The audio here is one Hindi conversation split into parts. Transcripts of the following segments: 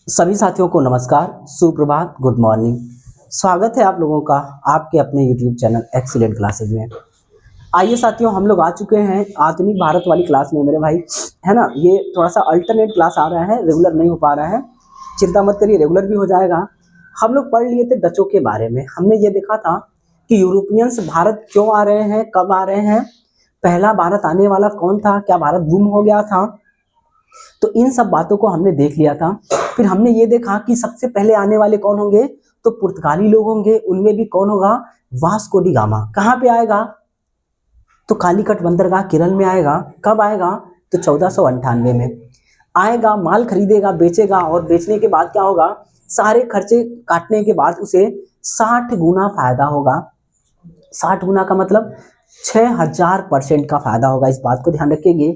सभी साथियों को नमस्कार, सुप्रभात, गुड मॉर्निंग। स्वागत है आप लोगों का आपके अपने YouTube चैनल एक्सीलेंट क्लासेज में। आइए साथियों, हम लोग आ चुके हैं आधुनिक भारत वाली क्लास में मेरे भाई, है ना। ये थोड़ा सा अल्टरनेट क्लास आ रहा है, रेगुलर नहीं हो पा रहा है। चिंता मत करिए, रेगुलर भी हो जाएगा। हम लोग पढ़ लिए थे डचों के बारे में। हमने ये देखा था कि यूरोपियंस भारत क्यों आ रहे हैं, कब आ रहे हैं, पहला भारत आने वाला कौन था, क्या भारत गुम हो गया था। तो इन सब बातों को हमने देख लिया था। फिर हमने ये देखा कि सबसे पहले आने वाले कौन होंगे, तो पुर्तगाली लोग होंगे। उनमें भी कौन होगा, वास्को डी गामा। कहाँ पे आएगा, तो कालीकट बंदरगाह केरल में आएगा। कब आएगा, तो 1498 में आएगा। माल खरीदेगा, बेचेगा, और बेचने के बाद क्या होगा, सारे खर्चे काटने के बाद उसे 60 गुना फायदा होगा। 60 गुना का मतलब 6000% का फायदा होगा। इस बात को ध्यान रखेंगे।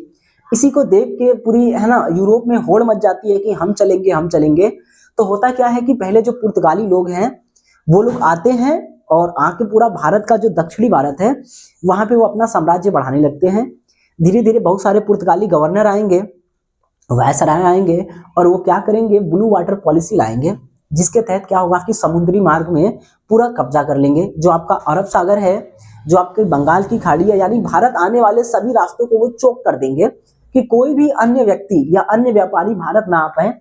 इसी को देख के पूरी, है ना, यूरोप में होड़ मच जाती है कि हम चलेंगे हम चलेंगे। तो होता क्या है कि पहले जो पुर्तगाली लोग हैं वो लोग आते हैं और आके पूरा भारत का जो दक्षिणी भारत है वहां पे वो अपना साम्राज्य बढ़ाने लगते हैं। धीरे धीरे बहुत सारे पुर्तगाली गवर्नर आएंगे, वायसराय आएंगे, और वो क्या करेंगे, ब्लू वाटर पॉलिसी लाएंगे, जिसके तहत क्या होगा कि समुद्री मार्ग में पूरा कब्जा कर लेंगे। जो आपका अरब सागर है, जो आपके बंगाल की खाड़ी है, यानी भारत आने वाले सभी रास्तों को वो चोक कर देंगे कि कोई भी अन्य व्यक्ति या अन्य व्यापारी भारत ना आ पाए।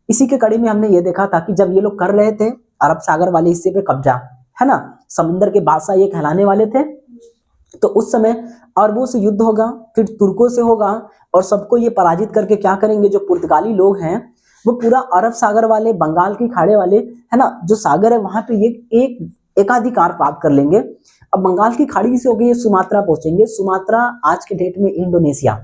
इसी के कड़ी में हमने ये देखा था कि जब ये लोग कर रहे थे अरब सागर वाले हिस्से पे कब्जा, है ना, समुद्र के बादशाह ये कहलाने वाले थे, तो उस समय अरबों से युद्ध होगा, फिर तुर्कों से होगा, और सबको ये पराजित करके क्या करेंगे, जो पुर्तगाली लोग हैं वो पूरा अरब सागर वाले, बंगाल की खाड़ी वाले, है ना, जो सागर है वहां पे ये एकाधिकार प्राप्त कर लेंगे। अब बंगाल की खाड़ी से होगी ये सुमात्रा पहुंचेंगे। सुमात्रा आज के डेट में इंडोनेशिया।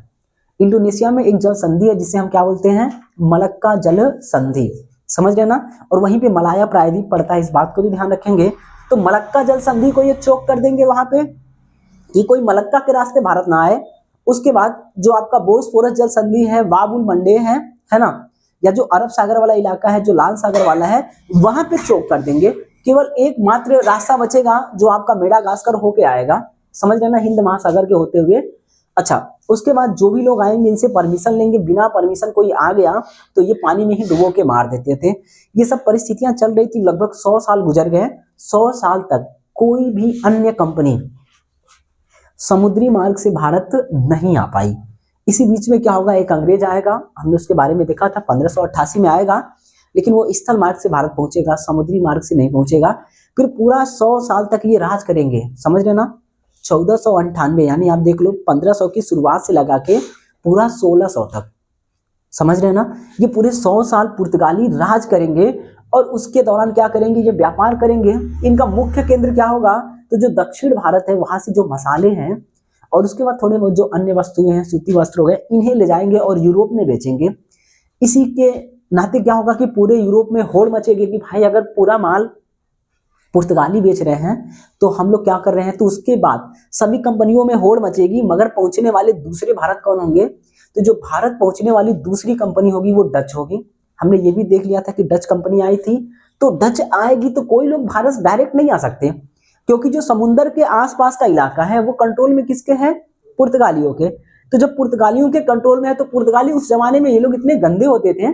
इंडोनेशिया में एक जल संधि है जिसे हम क्या बोलते हैं, मलक्का जल संधि। समझ रहे ना। और वहीं पे मलाया प्रायद्वीप पड़ता है, इस बात को भी ध्यान रखेंगे। तो मलक्का जल संधि को ये चोक कर देंगे वहां पे कि कोई मलक्का के रास्ते भारत ना आए। उसके बाद जो आपका बोस्फोरस जल संधि है, वाबुल मंडे है ना, या जो अरब सागर वाला इलाका है, जो लाल सागर वाला है, वहां पे चोक कर देंगे। केवल एकमात्र रास्ता बचेगा जो आपका मेडागास्कर होके आएगा। समझ रहे ना, हिंद महासागर के होते हुए। अच्छा, उसके बाद जो भी लोग आएंगे इनसे परमिशन लेंगे। बिना परमिशन कोई आ गया तो ये पानी में ही डुबो के मार देते थे। ये सब परिस्थितियां चल रही थी, लगभग 100 साल गुजर गए। 100 साल तक कोई भी अन्य कंपनी समुद्री मार्ग से भारत नहीं आ पाई। इसी बीच में क्या होगा, एक अंग्रेज आएगा, हमने उसके बारे में देखा था, 1588 में आएगा, लेकिन वो स्थल मार्ग से भारत पहुंचेगा, समुद्री मार्ग से नहीं पहुंचेगा। फिर पूरा 100 साल तक ये राज करेंगे। समझ रहे ना। 1498 यानी आप देख लो, 1500 की शुरुआत से लगा के पूरा 1600 तक। समझ रहे ना, ये पूरे 100 साल पुर्तगाली राज करेंगे। और उसके दौरान क्या करेंगे, ये व्यापार करेंगे। इनका मुख्य केंद्र क्या होगा, तो जो दक्षिण भारत है वहां से जो मसाले हैं और उसके बाद थोड़े बहुत जो अन्य वस्तुएं हैं, सूती वस्त्र हो गए, इन्हें ले जाएंगे और यूरोप में बेचेंगे। इसी के नाते क्या होगा कि पूरे यूरोप में होड़ मचेगी कि भाई अगर पूरा माल पुर्तगाली बेच रहे हैं तो हम लोग क्या कर रहे हैं। तो उसके बाद सभी कंपनियों में होड़ मचेगी, मगर पहुंचने वाले दूसरे भारत कौन होंगे, तो जो भारत पहुंचने वाली दूसरी कंपनी होगी वो डच होगी। हमने ये भी देख लिया था कि डच कंपनी आई थी। तो डच आएगी तो कोई लोग भारत डायरेक्ट नहीं आ सकते, क्योंकि जो समुद्र के आसपास का इलाका है वो कंट्रोल में किसके है, पुर्तगालियों के। तो जब पुर्तगालियों के कंट्रोल में है तो पुर्तगाली, उस जमाने में ये लोग इतने गंदे होते थे,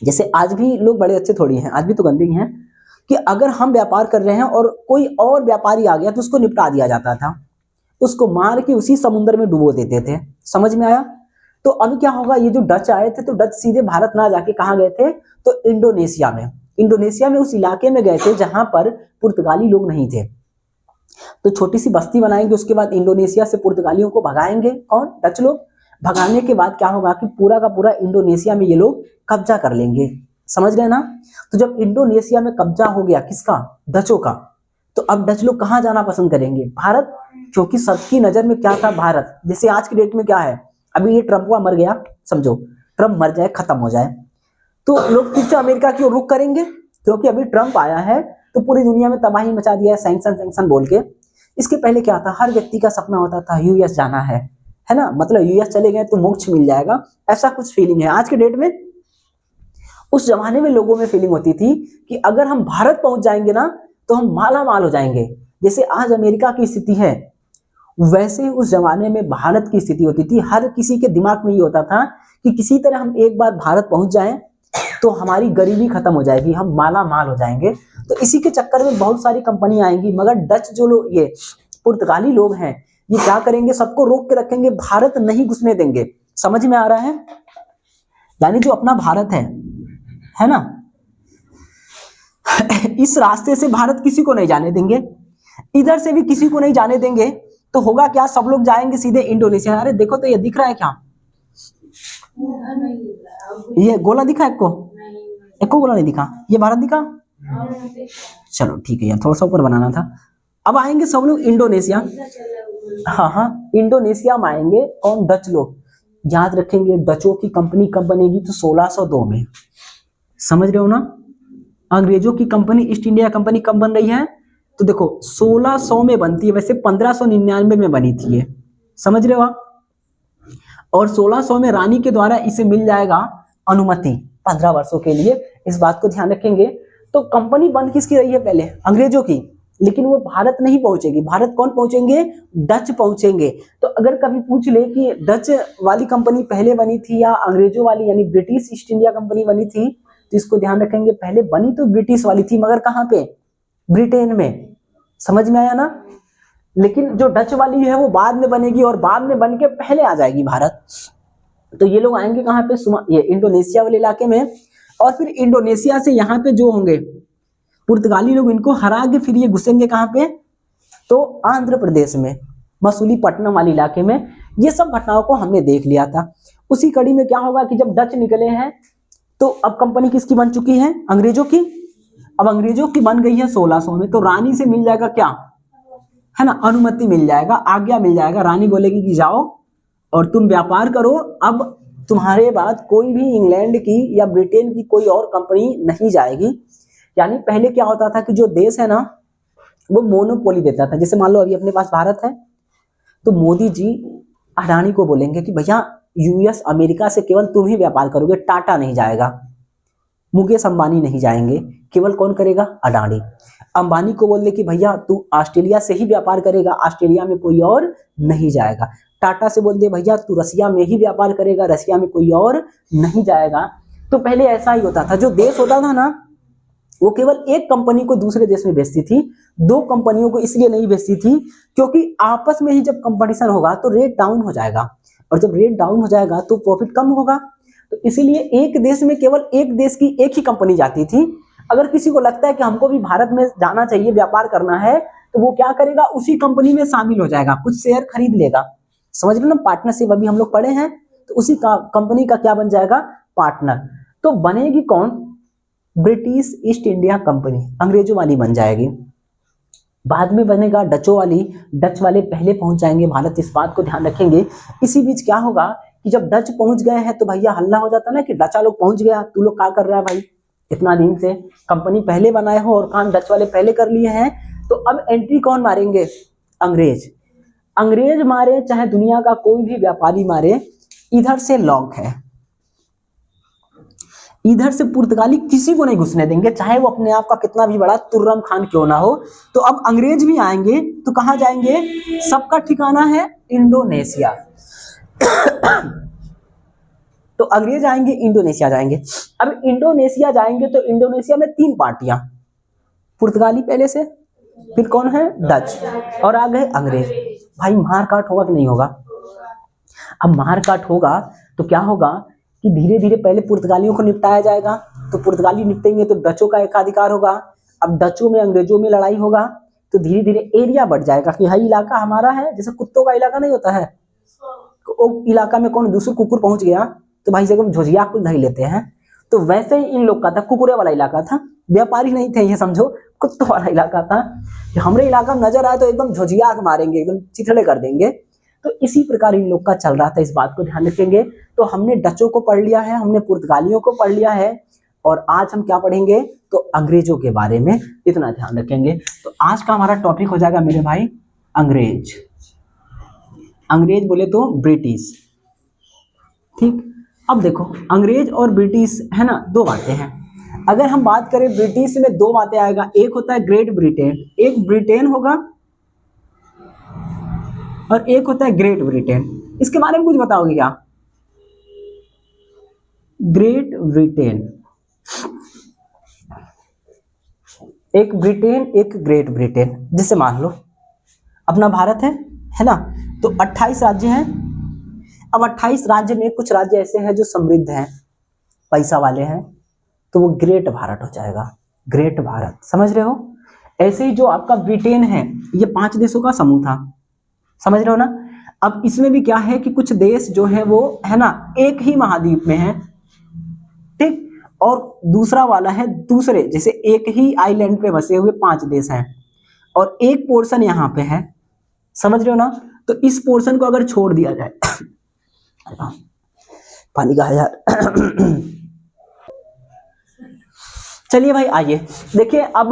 जैसे आज भी लोग बड़े अच्छे थोड़ी हैं, आज भी तो गंदे ही हैं, कि अगर हम व्यापार कर रहे हैं और कोई और व्यापारी आ गया तो उसको निपटा दिया जाता था, उसको मार के उसी समुद्र में डुबो देते थे। समझ में आया। तो अब क्या होगा, ये जो डच आए थे तो डच सीधे भारत ना जाके कहाँ गए थे, तो इंडोनेशिया में। इंडोनेशिया में उस इलाके में गए थे जहां पर पुर्तगाली लोग नहीं थे। तो छोटी सी बस्ती बनाएंगे, उसके बाद इंडोनेशिया से पुर्तगालियों को भगाएंगे, कौन, डच लोग। भगाने के बाद क्या होगा कि पूरा का पूरा इंडोनेशिया में ये लोग कब्जा कर लेंगे। समझ रहे ना। तो जब इंडोनेशिया में कब्जा हो गया किसका, डचों का, तो अब डच लोग कहाँ जाना पसंद करेंगे, भारत। क्योंकि सबकी नजर में क्या था, भारत। जैसे आज की डेट में क्या है, अभी ये ट्रम्प हुआ, मर गया, समझो, ट्रम्प मर जाए, खत्म हो जाए, तो लोग फिर से अमेरिका की ओर रुख करेंगे। क्योंकि अभी ट्रम्प आया है तो पूरी दुनिया में तबाही मचा दिया है, सैंक्शन सैंक्शन बोल के। इसके पहले क्या था, हर व्यक्ति का सपना होता था यूएस जाना है ना, मतलब यूएस चले गए तो मोक्ष मिल जाएगा, ऐसा कुछ फीलिंग है आज के डेट में। उस जमाने में लोगों में फीलिंग होती थी कि अगर हम भारत पहुंच जाएंगे ना तो हम माला माल हो जाएंगे। जैसे आज अमेरिका की स्थिति है वैसे ही उस जमाने में भारत की स्थिति होती थी। हर किसी के दिमाग में ये होता था कि किसी तरह हम एक बार भारत पहुंच जाएं, तो हमारी गरीबी खत्म हो जाएगी, हम माला माल हो जाएंगे। तो इसी के चक्कर में बहुत सारी कंपनी आएंगी, मगर डच जो लोग, ये पुर्तगाली लोग हैं, ये क्या करेंगे, सबको रोक के रखेंगे, भारत नहीं घुसने देंगे। समझ में आ रहा है? यानी जो अपना भारत है ना, इस रास्ते से भारत किसी को नहीं जाने देंगे, इधर से भी किसी को नहीं जाने देंगे। तो होगा क्या, सब लोग जाएंगे सीधे इंडोनेशिया। अरे देखो तो ये दिख रहा है क्या, ये गोला दिखा आपको? एको गोला नहीं दिखा, ये भारत दिखा? चलो ठीक है यार, थोड़ा सा ऊपर बनाना था। अब आएंगे सब लोग इंडोनेशिया। हाँ हाँ, इंडोनेशिया में आएंगे कौन? डच लोग। याद रखेंगे, डचों की कंपनी कब बनेगी? तो 1602 में। समझ रहे हो ना? अंग्रेजों की कंपनी ईस्ट इंडिया कंपनी कब बन रही है? तो देखो 1600 में बनती है, वैसे 1599 में बनी थी ये। समझ रहे हो आप? और 1600 में रानी के द्वारा इसे मिल जाएगा अनुमति 15 वर्षों के लिए। इस बात को ध्यान रखेंगे। तो कंपनी बन किसकी रही है? पहले अंग्रेजों की, लेकिन वो भारत नहीं पहुंचेगी। भारत कौन पहुंचेंगे? डच पहुंचेंगे। तो अगर कभी पूछ ले कि डच वाली कंपनी पहले बनी थी या अंग्रेजों वाली यानी ब्रिटिश ईस्ट इंडिया कंपनी बनी थी, तो इसको ध्यान रखेंगे, पहले बनी तो ब्रिटिश वाली थी, मगर कहां पे? ब्रिटेन में। समझ में आया ना? लेकिन जो डच वाली है वो बाद में बनेगी और बाद में बन के पहले आ जाएगी भारत। तो ये लोग आएंगे कहां पे? ये इंडोनेशिया वाले इलाके में। और फिर इंडोनेशिया से यहाँ पे जो होंगे पुर्तगाली लोग, इनको हरा के फिर ये घुसेंगे कहां पे? तो आंध्र प्रदेश में, मसूलीपट्टनम वाले इलाके में। ये सब घटनाओं को हमने देख लिया था। उसी कड़ी में क्या होगा कि जब डच निकले हैं तो अब कंपनी किसकी बन चुकी है? अंग्रेजों की। अब अंग्रेजों की बन गई है 1600 में। तो रानी से मिल जाएगा क्या है ना, अनुमति मिल जाएगा, आज्ञा मिल जाएगा। रानी बोलेगी कि जाओ और तुम व्यापार करो, अब तुम्हारे बाद कोई भी इंग्लैंड की या ब्रिटेन की कोई और कंपनी नहीं जाएगी। यानी पहले क्या होता था कि जो देश है ना वो मोनोपोली देता था। जैसे मान लो अभी अपने पास भारत है, तो मोदी जी अडानी को बोलेंगे कि भैया यूएस अमेरिका से केवल तुम ही व्यापार करोगे, टाटा नहीं जाएगा, मुकेश अंबानी नहीं जाएंगे, केवल कौन करेगा? अडानी। अंबानी को बोल दे कि भैया तू ऑस्ट्रेलिया से ही व्यापार करेगा, ऑस्ट्रेलिया में कोई और नहीं जाएगा। टाटा से बोल दे भैया तू रसिया में ही व्यापार करेगा, रसिया में कोई और नहीं जाएगा। तो पहले ऐसा ही होता था, जो देश होता था ना वो केवल एक कंपनी को दूसरे देश में बेचती थी, दो कंपनियों को इसलिए नहीं बेचती थी क्योंकि आपस में ही जब कंपटीशन होगा तो रेट डाउन हो जाएगा, और जब रेट डाउन हो जाएगा तो प्रॉफिट कम होगा। तो इसीलिए एक देश में केवल एक देश की एक ही कंपनी जाती थी। अगर किसी को लगता है कि हमको भी भारत में जाना चाहिए, व्यापार करना है, तो वो क्या करेगा? उसी कंपनी में शामिल हो जाएगा, कुछ शेयर खरीद लेगा। समझ लो ना, पार्टनरशिप अभी हम लोग पढ़े हैं। तो उसी का कंपनी का क्या बन जाएगा? पार्टनर। तो बनेगी कौन? ब्रिटिश ईस्ट इंडिया कंपनी, अंग्रेजों वाली बन जाएगी। बाद में बनेगा डचों वाली, डच वाले पहले पहुंच जाएंगे भारत, इस बात को ध्यान रखेंगे। इसी बीच क्या होगा कि जब डच पहुंच गए हैं तो भैया हल्ला हो जाता ना कि डचा लोग पहुंच गया, तू लोग क्या कर रहा है भाई, इतना दिन से कंपनी पहले बनाए हो और काम डच वाले पहले कर लिए हैं। तो अब एंट्री कौन मारेंगे? अंग्रेज। अंग्रेज मारे चाहे दुनिया का कोई भी व्यापारी मारे, इधर से लॉक है, इधर से पुर्तगाली किसी को नहीं घुसने देंगे, चाहे वो अपने आप का कितना भी बड़ा तुर्रम खान क्यों ना हो। तो अब अंग्रेज भी आएंगे तो कहां जाएंगे? सबका ठिकाना है इंडोनेशिया। तो अंग्रेज आएंगे, इंडोनेशिया जाएंगे। अब इंडोनेशिया जाएंगे तो इंडोनेशिया में तीन पार्टियां, पुर्तगाली पहले से, फिर कौन है? डच, और आ गए अंग्रेज। भाई मारकाट होगा कि नहीं होगा? अब मारकाट होगा तो क्या होगा कि धीरे धीरे पहले पुर्तगालियों को निपटाया जाएगा। तो पुर्तगाली निपटेंगे तो डचों का एकाधिकार होगा। अब डचों में अंग्रेजों में लड़ाई होगा तो धीरे धीरे एरिया बढ़ जाएगा कि भाई इलाका हमारा है। जैसे कुत्तों का इलाका नहीं होता है, वो इलाका में कौन दूसरे कुकुर पहुंच गया तो भाई जगह झोझिया को धर लेते हैं। तो वैसे ही इन लोग का था, कुकुरे वाला इलाका था, व्यापारी नहीं थे, ये समझो कुत्तों वाला इलाका था। हमारे इलाका में नजर आए तो एकदम झोझिया मारेंगे, एकदम चिथड़े कर देंगे। तो इसी प्रकार इन लोग का चल रहा था, इस बात को ध्यान रखेंगे। तो हमने डचों को पढ़ लिया है, हमने पुर्तगालियों को पढ़ लिया है, और आज हम क्या पढ़ेंगे? तो अंग्रेजों के बारे में, इतना ध्यान रखेंगे। तो आज का हमारा टॉपिक हो जाएगा मेरे भाई अंग्रेज। अंग्रेज बोले तो ब्रिटिश, ठीक। अब देखो अंग्रेज और ब्रिटिश है ना, दो बातें हैं। अगर हम बात करें ब्रिटिश में, दो बातें आएगा, एक होता है ग्रेट ब्रिटेन, एक ब्रिटेन होगा और एक होता है ग्रेट ब्रिटेन। इसके बारे में कुछ बताओगे क्या? ग्रेट ब्रिटेन एक ब्रिटेन, एक ग्रेट ब्रिटेन। जिससे मान लो अपना भारत है ना, तो 28 राज्य हैं। अब 28 राज्य में कुछ राज्य ऐसे हैं जो समृद्ध हैं, पैसा वाले हैं, तो वो ग्रेट भारत हो जाएगा, ग्रेट भारत, समझ रहे हो। ऐसे ही जो आपका ब्रिटेन है, ये 5 देशों का समूह था, समझ रहे हो ना। अब इसमें भी क्या है कि कुछ देश जो है वो है ना एक ही महाद्वीप में है, ठीक, और दूसरा वाला है दूसरे, जैसे एक ही आइलैंड पे बसे हुए 5 देश हैं और एक पोर्शन यहाँ पे है, समझ रहे हो ना। तो इस पोर्शन को अगर छोड़ दिया जाए पानी का है यार चलिए भाई आइए देखिए, अब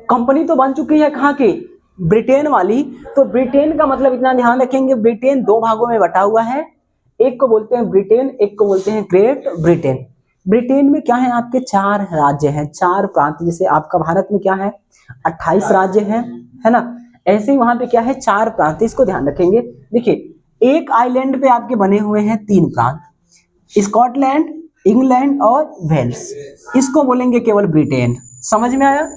कंपनी तो बन चुकी है कहाँ की, ब्रिटेन वाली। तो ब्रिटेन का मतलब इतना ध्यान रखेंगे, ब्रिटेन 2 भागों में बटा हुआ है, एक को बोलते हैं ब्रिटेन, एक को बोलते हैं ग्रेट ब्रिटेन। ब्रिटेन में क्या है, आपके 4 राज्य हैं, 4 प्रांत, जैसे आपका भारत में क्या है 28 राज्य हैं, है ना। ऐसे ही वहां पे क्या है 4 प्रांत, इसको ध्यान रखेंगे। देखिए एक आइलैंड पे आपके बने हुए हैं 3 प्रांत, स्कॉटलैंड, इंग्लैंड और वेल्स, इसको बोलेंगे केवल ब्रिटेन, समझ में आया।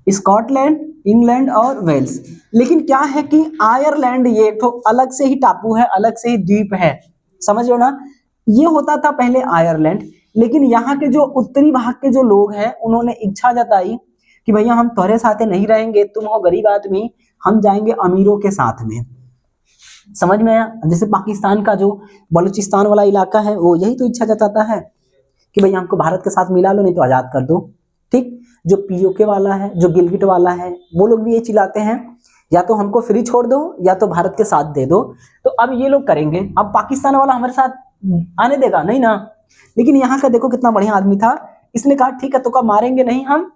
स्कॉटलैंड, इंग्लैंड और वेल्स। लेकिन क्या है कि आयरलैंड ये तो अलग से ही टापू है, अलग से ही द्वीप है, समझ लो ना। ये होता था पहले आयरलैंड, लेकिन यहाँ के जो उत्तरी भाग के जो लोग हैं उन्होंने इच्छा जताई कि भैया हम तुम्हारे साथ नहीं रहेंगे, तुम हो गरीब आदमी, हम जाएंगे अमीरों के साथ में, समझ में आया। जैसे पाकिस्तान का जो बलूचिस्तान वाला इलाका है वो यही तो इच्छा जताता है कि भैया हमको भारत के साथ मिला लो, नहीं तो आजाद कर दो, ठीक। जो पीओके वाला है, जो गिलगिट वाला है, वो लोग भी ये चिल्लाते हैं या तो हमको फ्री छोड़ दो या तो भारत के साथ दे दो। तो अब ये लोग करेंगे, अब पाकिस्तान वाला हमारे साथ आने देगा नहीं ना। लेकिन यहाँ का देखो कितना बढ़िया आदमी था, इसने कहा ठीक है तो कब मारेंगे नहीं, हम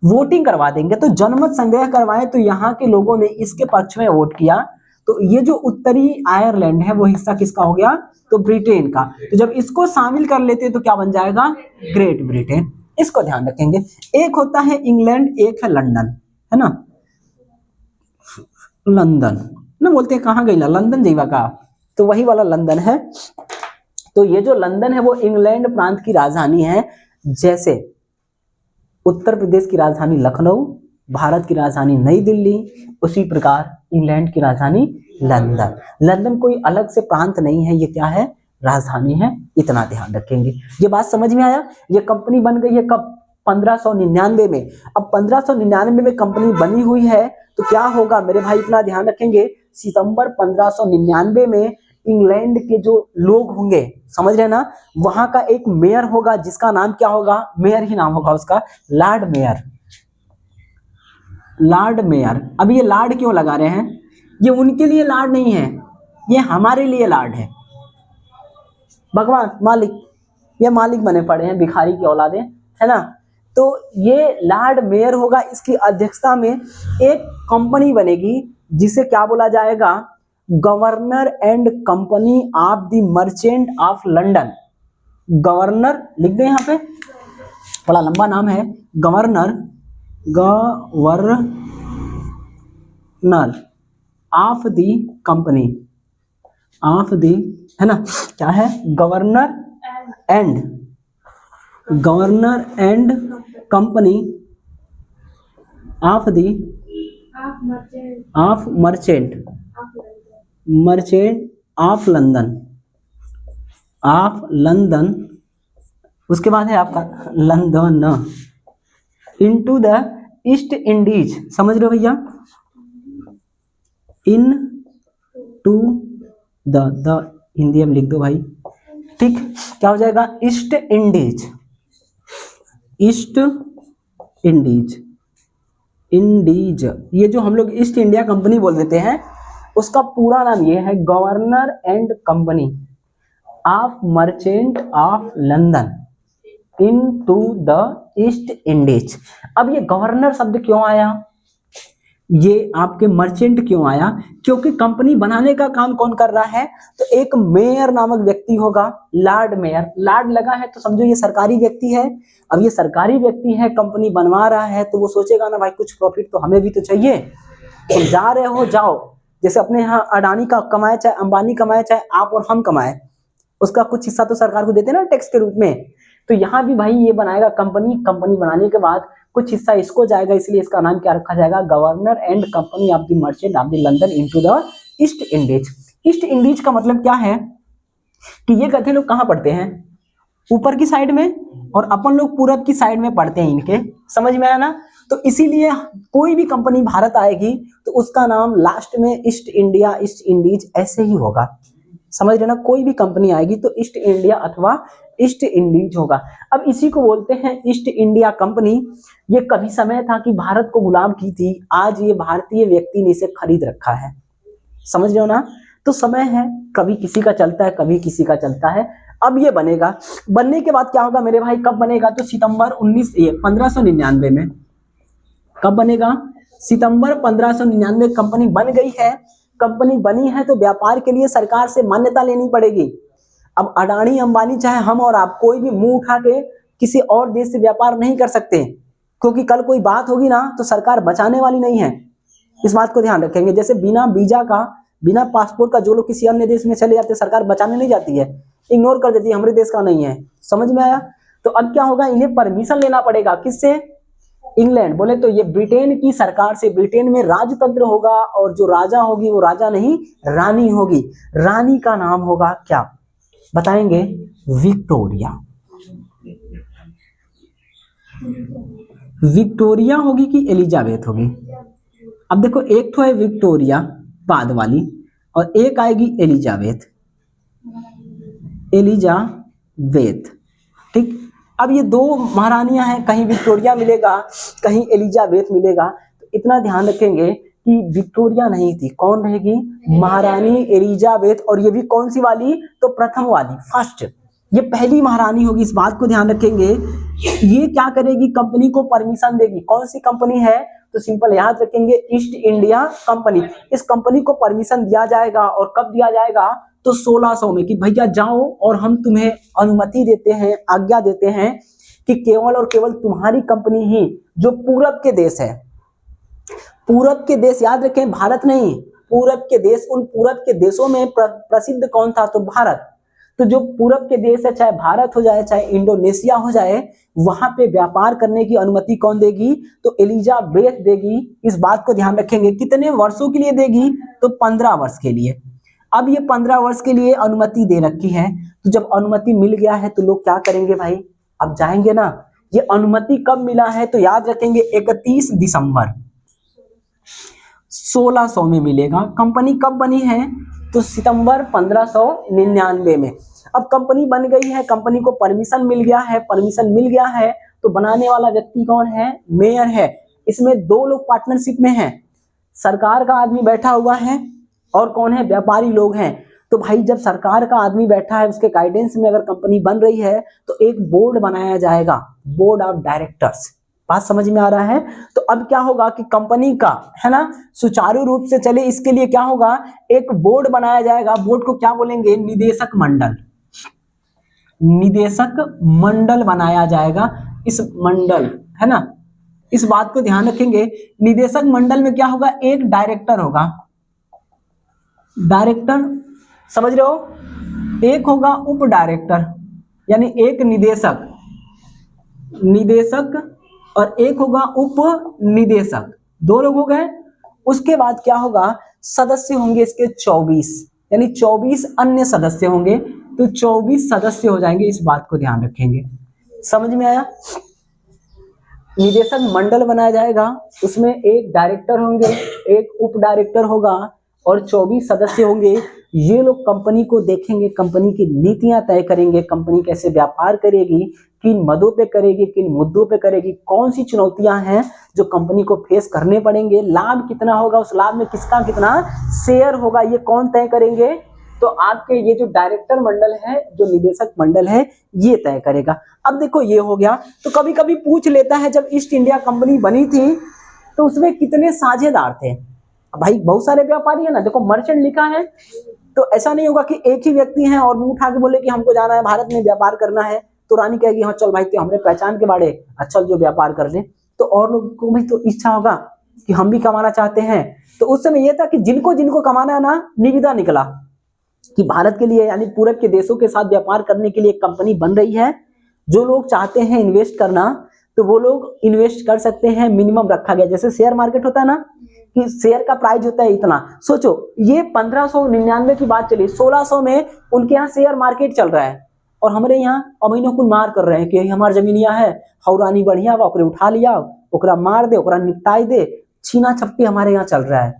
वोटिंग करवा देंगे। तो जनमत संग्रह करवाए, तो यहाँ के लोगों ने इसके पक्ष में वोट किया। तो ये जो उत्तरी आयरलैंड है वो हिस्सा किसका हो गया, तो ब्रिटेन का। तो जब इसको शामिल कर लेते तो क्या बन जाएगा, ग्रेट ब्रिटेन, इसको ध्यान रखेंगे। एक होता है इंग्लैंड, एक है लंदन, है ना, लंदन ना बोलते हैं, कहाँ गई ना लंदन जीवा का, तो वही वाला लंदन है। तो ये जो लंदन है वो इंग्लैंड प्रांत की राजधानी है। जैसे उत्तर प्रदेश की राजधानी लखनऊ, भारत की राजधानी नई दिल्ली, उसी प्रकार इंग्लैंड की राजधानी लंदन। लंदन कोई अलग से प्रांत नहीं है, ये क्या है, राजधानी है, इतना ध्यान रखेंगे। ये बात समझ में आया। ये कंपनी बन गई है कब, 1599 में। अब 1599 में कंपनी बनी हुई है, तो क्या होगा मेरे भाई, इतना ध्यान रखेंगे, सितंबर 1599 में इंग्लैंड के जो लोग होंगे, समझ रहे ना, वहां का एक मेयर होगा जिसका नाम क्या होगा, मेयर ही नाम होगा उसका, लॉर्ड मेयर, लॉर्ड मेयर। अब ये लॉर्ड क्यों लगा रहे हैं, ये उनके लिए लॉर्ड नहीं है, ये हमारे लिए लॉर्ड है, भगवान मालिक, ये मालिक बने पड़े हैं, भिखारी की औलादे, है ना। तो ये लॉर्ड मेयर होगा, इसकी अध्यक्षता में एक कंपनी बनेगी जिसे क्या बोला जाएगा, governor and company of the merchant of London. Governor लिख दे यहाँ पे, बड़ा लंबा नाम है, governor, governor of the company of the, है ना, क्या है, governor and company of the of merchant of London, उसके बाद है आपका London into the East Indies, समझ रहे हो भैया, इन टू द हिंदी में लिख दो भाई, ठीक, क्या हो जाएगा, east Indies, east Indies, Indies. ये जो हम लोग ईस्ट इंडिया कंपनी बोल देते हैं, उसका पूरा नाम ये है, governor and company of merchant of London in to the East Indies. अब ये गवर्नर शब्द क्यों आया, ये आपके मर्चेंट क्यों आया, क्योंकि कंपनी बनाने का काम कौन कर रहा है, तो एक मेयर नामक व्यक्ति होगा, लॉर्ड मेयर। लॉर्ड लगा है तो समझो ये सरकारी व्यक्ति है। अब ये सरकारी व्यक्ति है, कंपनी बनवा रहा है, तो वो सोचेगा ना भाई कुछ प्रॉफिट तो हमें भी तो चाहिए। तो जा रहे हो जाओ, जैसे अपने यहाँ अडानी का कमाए चाहे अंबानी कमाए चाहे आप और हम कमाए, उसका कुछ हिस्सा तो सरकार को देते ना टैक्स के रूप में। तो यहाँ भी भाई ये बनाएगा कंपनी, कंपनी बनाने के बाद कुछ हिस्सा इसको जाएगा, इसलिए इसका नाम क्या रखा जाएगा, governor and company of the merchant of the London into the East Indies. East Indies का मतलब क्या है कि ये गधे लोग कहाँ पढ़ते हैं, ऊपर की साइड में, और अपन लोग पूरब की साइड में पढ़ते हैं इनके, समझ में आया ना। तो इसीलिए कोई भी कंपनी भारत आएगी तो उसका नाम लास्ट में ईस्ट इंडिया, ईस्ट इंडीज ऐसे ही होगा, समझ रहे ना। कोई भी कंपनी आएगी तो ईस्ट इंडिया अथवा ईस्ट इंडीज होगा। अब इसी को बोलते हैं ईस्ट इंडिया कंपनी। ये कभी समय था कि भारत को गुलाम की थी, आज ये भारतीय व्यक्ति ने इसे खरीद रखा है, समझ रहे हो ना। तो समय है, कभी किसी का चलता है, कभी किसी का चलता है। अब ये बनेगा, बनने के बाद क्या होगा मेरे भाई, कब बनेगा, तो सितंबर 1599 में। कब बनेगा, सितंबर 1599 कंपनी बन गई है। कंपनी बनी है तो व्यापार के लिए सरकार से मान्यता लेनी पड़ेगी। अब अडानी अंबानी चाहे हम और आप कोई भी मुंह उठा के किसी और देश से व्यापार नहीं कर सकते, क्योंकि कल कोई बात होगी ना तो सरकार बचाने वाली नहीं है, इस बात को ध्यान रखेंगे। जैसे बिना वीजा का, बिना पासपोर्ट का जो लोग किसी अन्य देश में चले जाते हैं, सरकार बचाने नहीं जाती है, इग्नोर कर देती है, हमारे देश का नहीं है, समझ में आया। तो अब क्या होगा, इन्हें परमिशन लेना पड़ेगा, किससे, इंग्लैंड। बोले तो ये ब्रिटेन की सरकार से। ब्रिटेन में राजतंत्र होगा और जो राजा होगी वो राजा नहीं रानी होगी। रानी का नाम होगा क्या बताएंगे, विक्टोरिया। विक्टोरिया होगी कि एलिजाबेथ होगी। अब देखो एक तो है विक्टोरिया बाद वाली और एक आएगी एलिजाबेथ, एलिजाबेथ, ठीक। अब ये दो महारानियां हैं, कहीं विक्टोरिया मिलेगा कहीं एलिजाबेथ मिलेगा। तो इतना ध्यान रखेंगे कि विक्टोरिया नहीं थी, कौन रहेगी, महारानी एलिजाबेथ। और ये भी कौन सी वाली, तो प्रथम वाली, फर्स्ट, ये पहली महारानी होगी, इस बात को ध्यान रखेंगे। ये क्या करेगी, कंपनी को परमिशन देगी। कौन सी कंपनी है, तो सिंपल याद रखेंगे, ईस्ट इंडिया कंपनी। इस कंपनी को परमिशन दिया जाएगा, और कब दिया जाएगा, तो 1600 में, कि भैया जाओ और हम तुम्हें अनुमति देते हैं, आज्ञा देते हैं कि केवल और केवल तुम्हारी कंपनी ही जो पूरब के देश है, पूरब के देश याद रखें, भारत नहीं, पूरब के देश, उन पूरब के देशों में प्रसिद्ध कौन था, तो भारत। तो जो पूरब के देश है, चाहे भारत हो जाए चाहे इंडोनेशिया हो जाए, वहां पे व्यापार करने की अनुमति कौन देगी, तो एलिजाबेथ देगी। इस बात को ध्यान रखेंगे। कितने वर्षों के लिए देगी, तो 15 वर्ष के लिए। अब ये 15 वर्ष के लिए अनुमति दे रखी है। तो जब अनुमति मिल गया है तो लोग क्या करेंगे भाई, अब जाएंगे ना। ये अनुमति कब मिला है, तो याद रखेंगे 31 दिसंबर 1600 में मिलेगा। कंपनी कब बनी है, तो सितंबर 1599 में। अब कंपनी बन गई है, कंपनी को परमिशन मिल गया है, परमिशन मिल गया है, तो बनाने वाला व्यक्ति कौन है, मेयर है। इसमें दो लोग पार्टनरशिप में हैं, सरकार का आदमी बैठा हुआ है और कौन है, व्यापारी लोग हैं। तो भाई जब सरकार का आदमी बैठा है, उसके गाइडेंस में अगर कंपनी बन रही है तो एक बोर्ड बनाया जाएगा, बोर्ड ऑफ डायरेक्टर्स। बात समझ में आ रहा है। तो अब क्या होगा कि कंपनी का, है ना, सुचारू रूप से चले, इसके लिए क्या होगा, एक बोर्ड बनाया जाएगा। बोर्ड को क्या बोलेंगे, निदेशक मंडल। निदेशक मंडल बनाया जाएगा। इस मंडल, है ना, इस बात को ध्यान रखेंगे। निदेशक मंडल में क्या होगा, एक डायरेक्टर होगा, डायरेक्टर, समझ रहे हो, एक होगा उप डायरेक्टर, यानी एक निदेशक, निदेशक और एक होगा उप निदेशक, दो लोग हो गए। उसके बाद क्या होगा, सदस्य होंगे इसके 24, यानी 24 अन्य सदस्य होंगे, तो 24 सदस्य हो जाएंगे। इस बात को ध्यान रखेंगे, समझ में आया। निदेशक मंडल बनाया जाएगा, उसमें एक डायरेक्टर होंगे, एक उप डायरेक्टर होगा और 24 सदस्य होंगे। ये लोग कंपनी को देखेंगे, कंपनी की नीतियां तय करेंगे, कंपनी कैसे व्यापार करेगी, किन मदों पे करेगी, किन मुद्दों पे करेगी, कौन सी चुनौतियां हैं जो कंपनी को फेस करने पड़ेंगे, लाभ कितना होगा, उस लाभ में किसका कितना शेयर होगा, ये कौन तय करेंगे, तो आपके ये जो डायरेक्टर मंडल है, जो निदेशक मंडल है, ये तय करेगा। अब देखो ये हो गया। तो कभी कभी पूछ लेता है, जब ईस्ट इंडिया कंपनी बनी थी तो उसमें कितने साझेदार थे। भाई बहुत सारे व्यापारी है ना, देखो मर्चेंट लिखा है, तो ऐसा नहीं होगा कि एक ही व्यक्ति है और मुंह उठा के बोले कि हमको जाना है भारत में व्यापार करना है, तो रानी कहेगी हाँ चल भाई, तो हमने पहचान के बारे, अच्छा जो व्यापार कर ले। तो और लोगों को भी तो इच्छा होगा कि हम भी कमाना चाहते हैं। तो उस समय यह था कि जिनको जिनको कमाना है ना, निविदा निकला कि भारत के लिए, यानी पूरब के देशों के साथ व्यापार करने के लिए एक कंपनी बन रही है, जो लोग चाहते हैं इन्वेस्ट करना तो वो लोग इन्वेस्ट कर सकते हैं। मिनिमम रखा गया, जैसे शेयर मार्केट होता है ना कि शेयर का प्राइस होता है इतना। सोचो ये 1599 की बात चली, 1600 में उनके यहाँ शेयर मार्केट चल रहा है और हमारे यहाँ अमीनों को मार कर रहे हैं कि हमार जमीन यहाँ है, हौरानी बढ़िया बा, ओकरे उठा लिया, ओकरा मार दे, ओकरा निपटाई दे, छीना छप्पी हमारे यहाँ चल रहा है।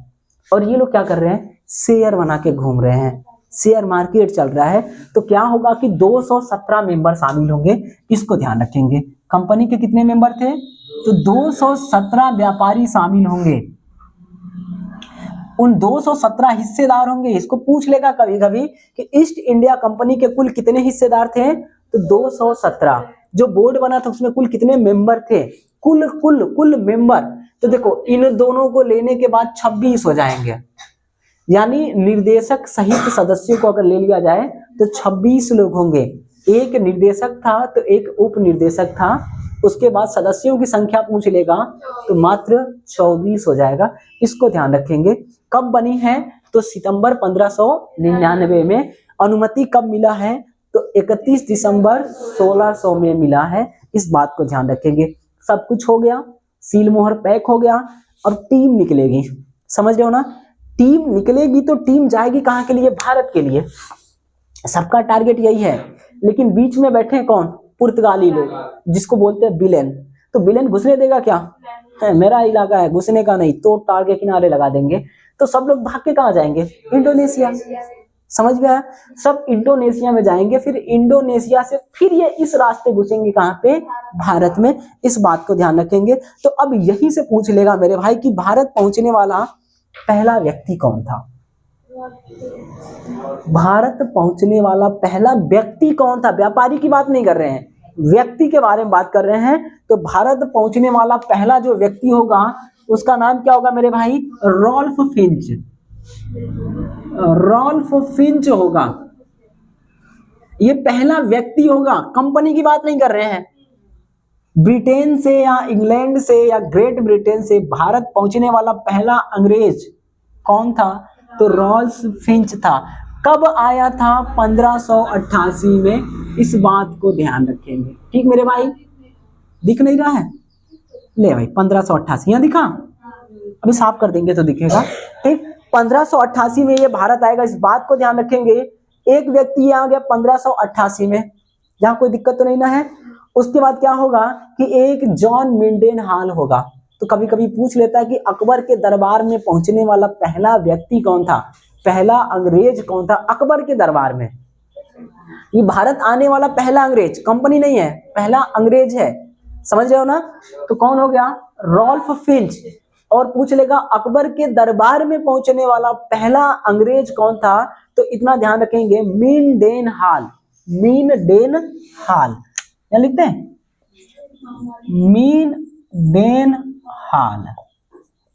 और ये लोग क्या कर रहे हैं, शेयर बना के घूम रहे हैं, शेयर मार्केट चल रहा है। तो क्या होगा कि 217 मेंबर शामिल होंगे, इसको ध्यान रखेंगे। कंपनी के कितने मेंबर थे, तो 217 व्यापारी शामिल होंगे, उन 217 हिस्सेदार होंगे। इसको पूछ लेगा कभी कभी कि ईस्ट इंडिया कंपनी के कुल कितने हिस्सेदार थे, तो 217। जो बोर्ड बना था उसमें कुल कितने मेंबर थे, कुल कुल कुल मेंबर, तो देखो इन दोनों को लेने के बाद 26 हो जाएंगे। यानी निर्देशक सहित सदस्यों को अगर ले लिया जाए तो 26 लोग होंगे। एक निर्देशक था तो एक उप निर्देशक था, उसके बाद सदस्यों की संख्या पूछ लेगा तो मात्र 24 हो जाएगा। इसको ध्यान रखेंगे। कब बनी है, तो सितंबर 1599 में। अनुमति कब मिला है, तो 31 दिसंबर 1600 में मिला है। इस बात को ध्यान रखेंगे। सब कुछ हो गया, सील मोहर पैक हो गया और टीम निकलेगी। समझ रहे हो ना, टीम निकलेगी तो टीम जाएगी कहाँ के लिए, भारत के लिए। सबका टारगेट यही है। लेकिन बीच में बैठे कौन, पुर्तगाली लोग, जिसको बोलते हैं विलेन। तो विलेन घुसने देगा क्या, है मेरा इलाका है, घुसने का नहीं, तो टार के किनारे लगा देंगे। तो सब लोग भाग के कहाँ जाएंगे, इंडोनेशिया। समझ में आया, सब इंडोनेशिया में जाएंगे, फिर इंडोनेशिया से फिर ये इस रास्ते घुसेंगे कहाँ पे, भारत में। इस बात को ध्यान रखेंगे। तो अब यहीं से पूछ लेगा मेरे भाई कि भारत पहुंचने वाला पहला व्यक्ति कौन था, भारत पहुंचने वाला पहला व्यक्ति कौन था। व्यापारी की बात नहीं कर रहे हैं, व्यक्ति के बारे में बात कर रहे हैं। तो भारत पहुंचने वाला पहला जो व्यक्ति होगा उसका नाम क्या होगा मेरे भाई, रॉल्फ फिंच। रॉल्फ फिंच होगा, ये पहला व्यक्ति होगा। कंपनी की बात नहीं कर रहे हैं। ब्रिटेन से या इंग्लैंड से या ग्रेट ब्रिटेन से भारत पहुंचने वाला पहला अंग्रेज कौन था, तो रॉल्फ फिंच था। कब आया था, 1588 में। इस बात को ध्यान रखेंगे, ठीक मेरे भाई। दिख नहीं रहा है, ले भाई 1588 यहाँ दिखा, अभी साफ कर देंगे तो दिखेगा, ठीक। 1588 में ये भारत आएगा, इस बात को ध्यान रखेंगे। एक व्यक्ति यहाँ आ गया 1588 में, यहाँ कोई दिक्कत तो नहीं ना है। उसके बाद क्या होगा कि एक जॉन मिंडेन हाल होगा। तो कभी कभी पूछ लेता है कि अकबर के दरबार में पहुंचने वाला पहला व्यक्ति कौन था, पहला अंग्रेज कौन था अकबर के दरबार में। ये भारत आने वाला पहला अंग्रेज, कंपनी नहीं है, पहला अंग्रेज है। समझ रहे हो ना, तो कौन हो गया, रॉल्फ फिंच। और पूछ लेगा अकबर के दरबार में पहुंचने वाला पहला अंग्रेज कौन था, तो इतना ध्यान रखेंगे, मीन डेन हाल। मीन डेन हाल क्या लिखते हैं, मीन डेन हाल,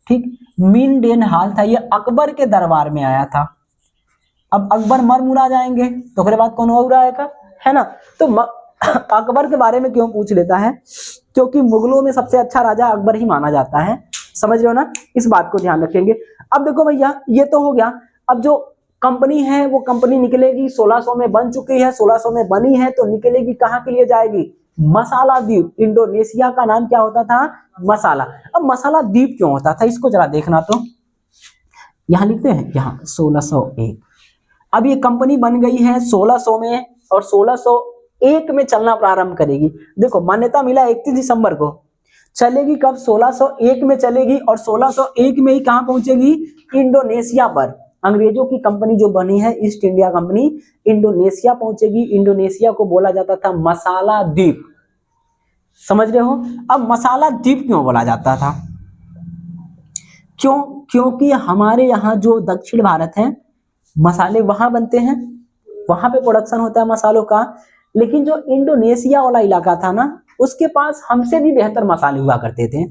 ठीक। मीन डेन हाल था, ये अकबर के दरबार में आया था। अब अकबर मर मुरा जाएंगे तो फिर बाद कौन हो आएगा, है ना। तो अकबर के बारे में क्यों पूछ लेता है, क्योंकि मुगलों में सबसे अच्छा राजा अकबर ही माना जाता है। समझ रहे हो ना, इस बात को ध्यान रखेंगे। अब देखो भैया, ये तो हो गया। अब जो कंपनी है वो कंपनी निकलेगी, 1600 में बन चुकी है, 1600 में बनी है, तो निकलेगी कहाँ के लिए जाएगी, मसाला द्वीप। इंडोनेशिया का नाम क्या होता था, मसाला। अब मसाला द्वीप क्यों होता था, इसको जरा देखना। तो यहाँ लिखते हैं, यहाँ 1601। अब ये कंपनी बन गई है 1600 में और 1601 में चलना प्रारंभ करेगी। देखो मान्यता मिला 31 दिसंबर को, चलेगी कब, 1601 में चलेगी और 1601 में ही कहाँ पहुंचेगी, इंडोनेशिया पर। अंग्रेजों की कंपनी जो बनी है ईस्ट इंडिया कंपनी, इंडोनेशिया पहुंचेगी। इंडोनेशिया को बोला जाता था मसाला द्वीप। समझ रहे हो। अब मसाला द्वीप क्यों बोला जाता था, क्यों, क्योंकि हमारे यहाँ जो दक्षिण भारत है मसाले वहां बनते हैं, वहां पे प्रोडक्शन होता है मसालों का। लेकिन जो इंडोनेशिया वाला इलाका था ना, उसके पास हमसे भी बेहतर मसाले हुआ करते थे।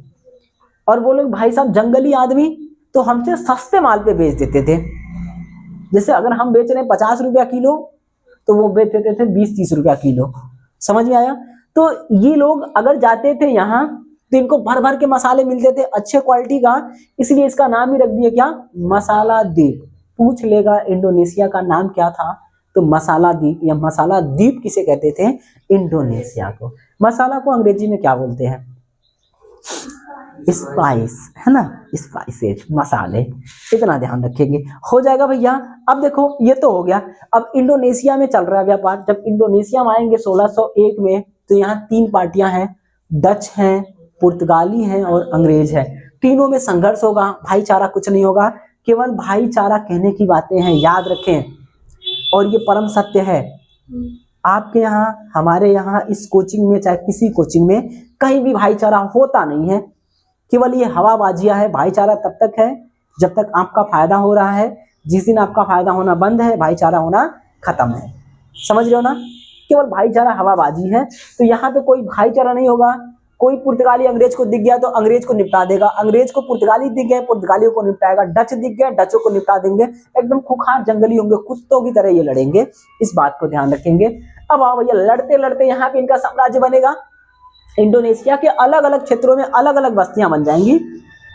और वो लोग भाई साहब जंगली आदमी, तो हमसे सस्ते माल पे बेच देते थे। जैसे अगर हम बेच रहे हैं 50 रुपया किलो, तो वो बेच देते थे 20-30 रुपया किलो। समझ में आया। तो ये लोग अगर जाते थे यहाँ तो इनको भर भर के मसाले मिलते थे अच्छे क्वालिटी का, इसलिए इसका नाम ही रख दिया क्या, मसाला द्वीप। पूछ लेगा इंडोनेशिया का नाम क्या था, तो मसाला द्वीप या मसाला द्वीप किसे कहते थे? इंडोनेशिया को। मसाला को अंग्रेजी में क्या बोलते हैं? स्पाइस, है ना, स्पाइसेज, मसाले। इतना ध्यान रखेंगे, हो जाएगा भैया। अब देखो ये तो हो गया। अब इंडोनेशिया में चल रहा है व्यापार। जब इंडोनेशिया में आएंगे 1601 में, तो यहाँ 3 पार्टियां हैं, डच हैं, पुर्तगाली हैं और अंग्रेज हैं। तीनों में संघर्ष होगा, भाईचारा कुछ नहीं होगा, केवल भाईचारा कहने की बातें हैं, याद रखें। और ये परम सत्य है, आपके यहाँ, हमारे यहाँ, इस कोचिंग में, चाहे किसी कोचिंग में, कहीं भी भाईचारा होता नहीं है। केवल ये हवाबाजियां है। भाईचारा तब तक है जब तक आपका फायदा हो रहा है। जिस दिन आपका फायदा होना बंद है, भाईचारा होना खत्म है। समझ रहे हो ना? केवल भाईचारा हवाबाजी है। तो यहाँ पे कोई भाईचारा नहीं होगा। कोई पुर्तगाली अंग्रेज को दिख गया तो अंग्रेज को निपटा देगा, अंग्रेज को पुर्तगाली दिख गए, पुर्तगालियों को निपटाएगा, डच दिख गए, डचों को निपटा देंगे। एकदम खुखार जंगली होंगे, कुत्तों की तरह ये लड़ेंगे। इस बात को ध्यान रखेंगे। अब आओ भैया, लड़ते लड़ते यहाँ पे इनका साम्राज्य बनेगा। इंडोनेशिया के अलग अलग क्षेत्रों में अलग अलग बस्तियां बन जाएंगी।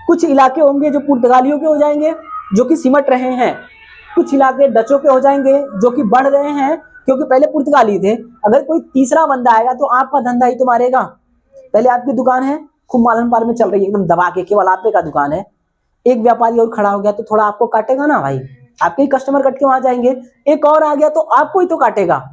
कुछ इलाके होंगे जो पुर्तगालियों के हो जाएंगे, जो कि सिमट रहे हैं। कुछ इलाके डचों के हो जाएंगे, जो कि बढ़ रहे हैं, क्योंकि पहले पुर्तगाली थे। अगर कोई तीसरा बंदा आएगा तो आपका धंधा ही तो मारेगा। पहले आपकी दुकान है, खूब मालन पार में चल रही है, एकदम दबा के, केवल आपे का दुकान है। एक व्यापारी और खड़ा हो गया तो थोड़ा आपको काटेगा ना भाई, आपके ही कस्टमर कट के वहां जाएंगे। एक और आ गया तो आपको ही तो काटेगा।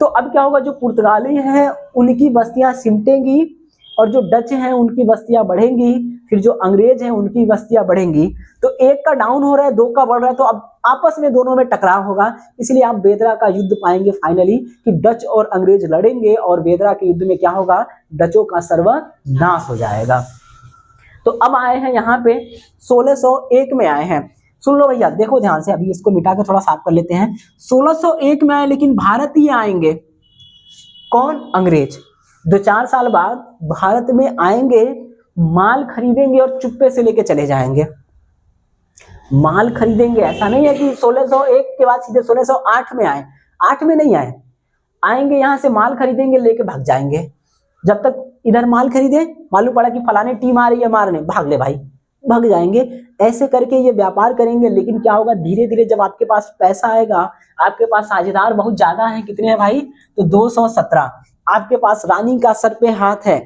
तो अब क्या होगा, जो पुर्तगाली हैं उनकी बस्तियां सिमटेंगी, और जो डच हैं उनकी बस्तियां बढ़ेंगी, फिर जो अंग्रेज हैं उनकी बस्तियां बढ़ेंगी। तो एक का डाउन हो रहा है, 2 का बढ़ रहा है, तो अब आपस में दोनों में टकराव होगा। इसलिए आप बेदरा का युद्ध पाएंगे फाइनली, कि डच और अंग्रेज लड़ेंगे, और बेदरा के युद्ध में क्या होगा, डचों का सर्वनाश हो जाएगा। तो अब आए हैं यहाँ पे 1601 में आए हैं। सुन लो भैया, देखो ध्यान से, अभी इसको मिटा के थोड़ा साफ कर लेते हैं। 1601 में आए, लेकिन भारतीय आएंगे। कौन? अंग्रेज। 2-4 साल बाद भारत में आएंगे, माल खरीदेंगे और चुप्पे से लेके चले जाएंगे। माल खरीदेंगे, ऐसा नहीं है कि 1601 के बाद सीधे 1608 में आए। 8 में नहीं आए, आएंगे यहाँ से माल खरीदेंगे, लेके भाग जाएंगे। जब तक इधर माल खरीदे, मालूम पड़ा कि फलाने टीम आ रही है मारने, भाग ले भाई, भाग जाएंगे। ऐसे करके ये व्यापार करेंगे। लेकिन क्या होगा, धीरे धीरे जब आपके पास पैसा आएगा, आपके पास साझेदार बहुत ज्यादा हैं, कितने हैं भाई, तो 217। आपके पास रानी का सर पे हाथ है,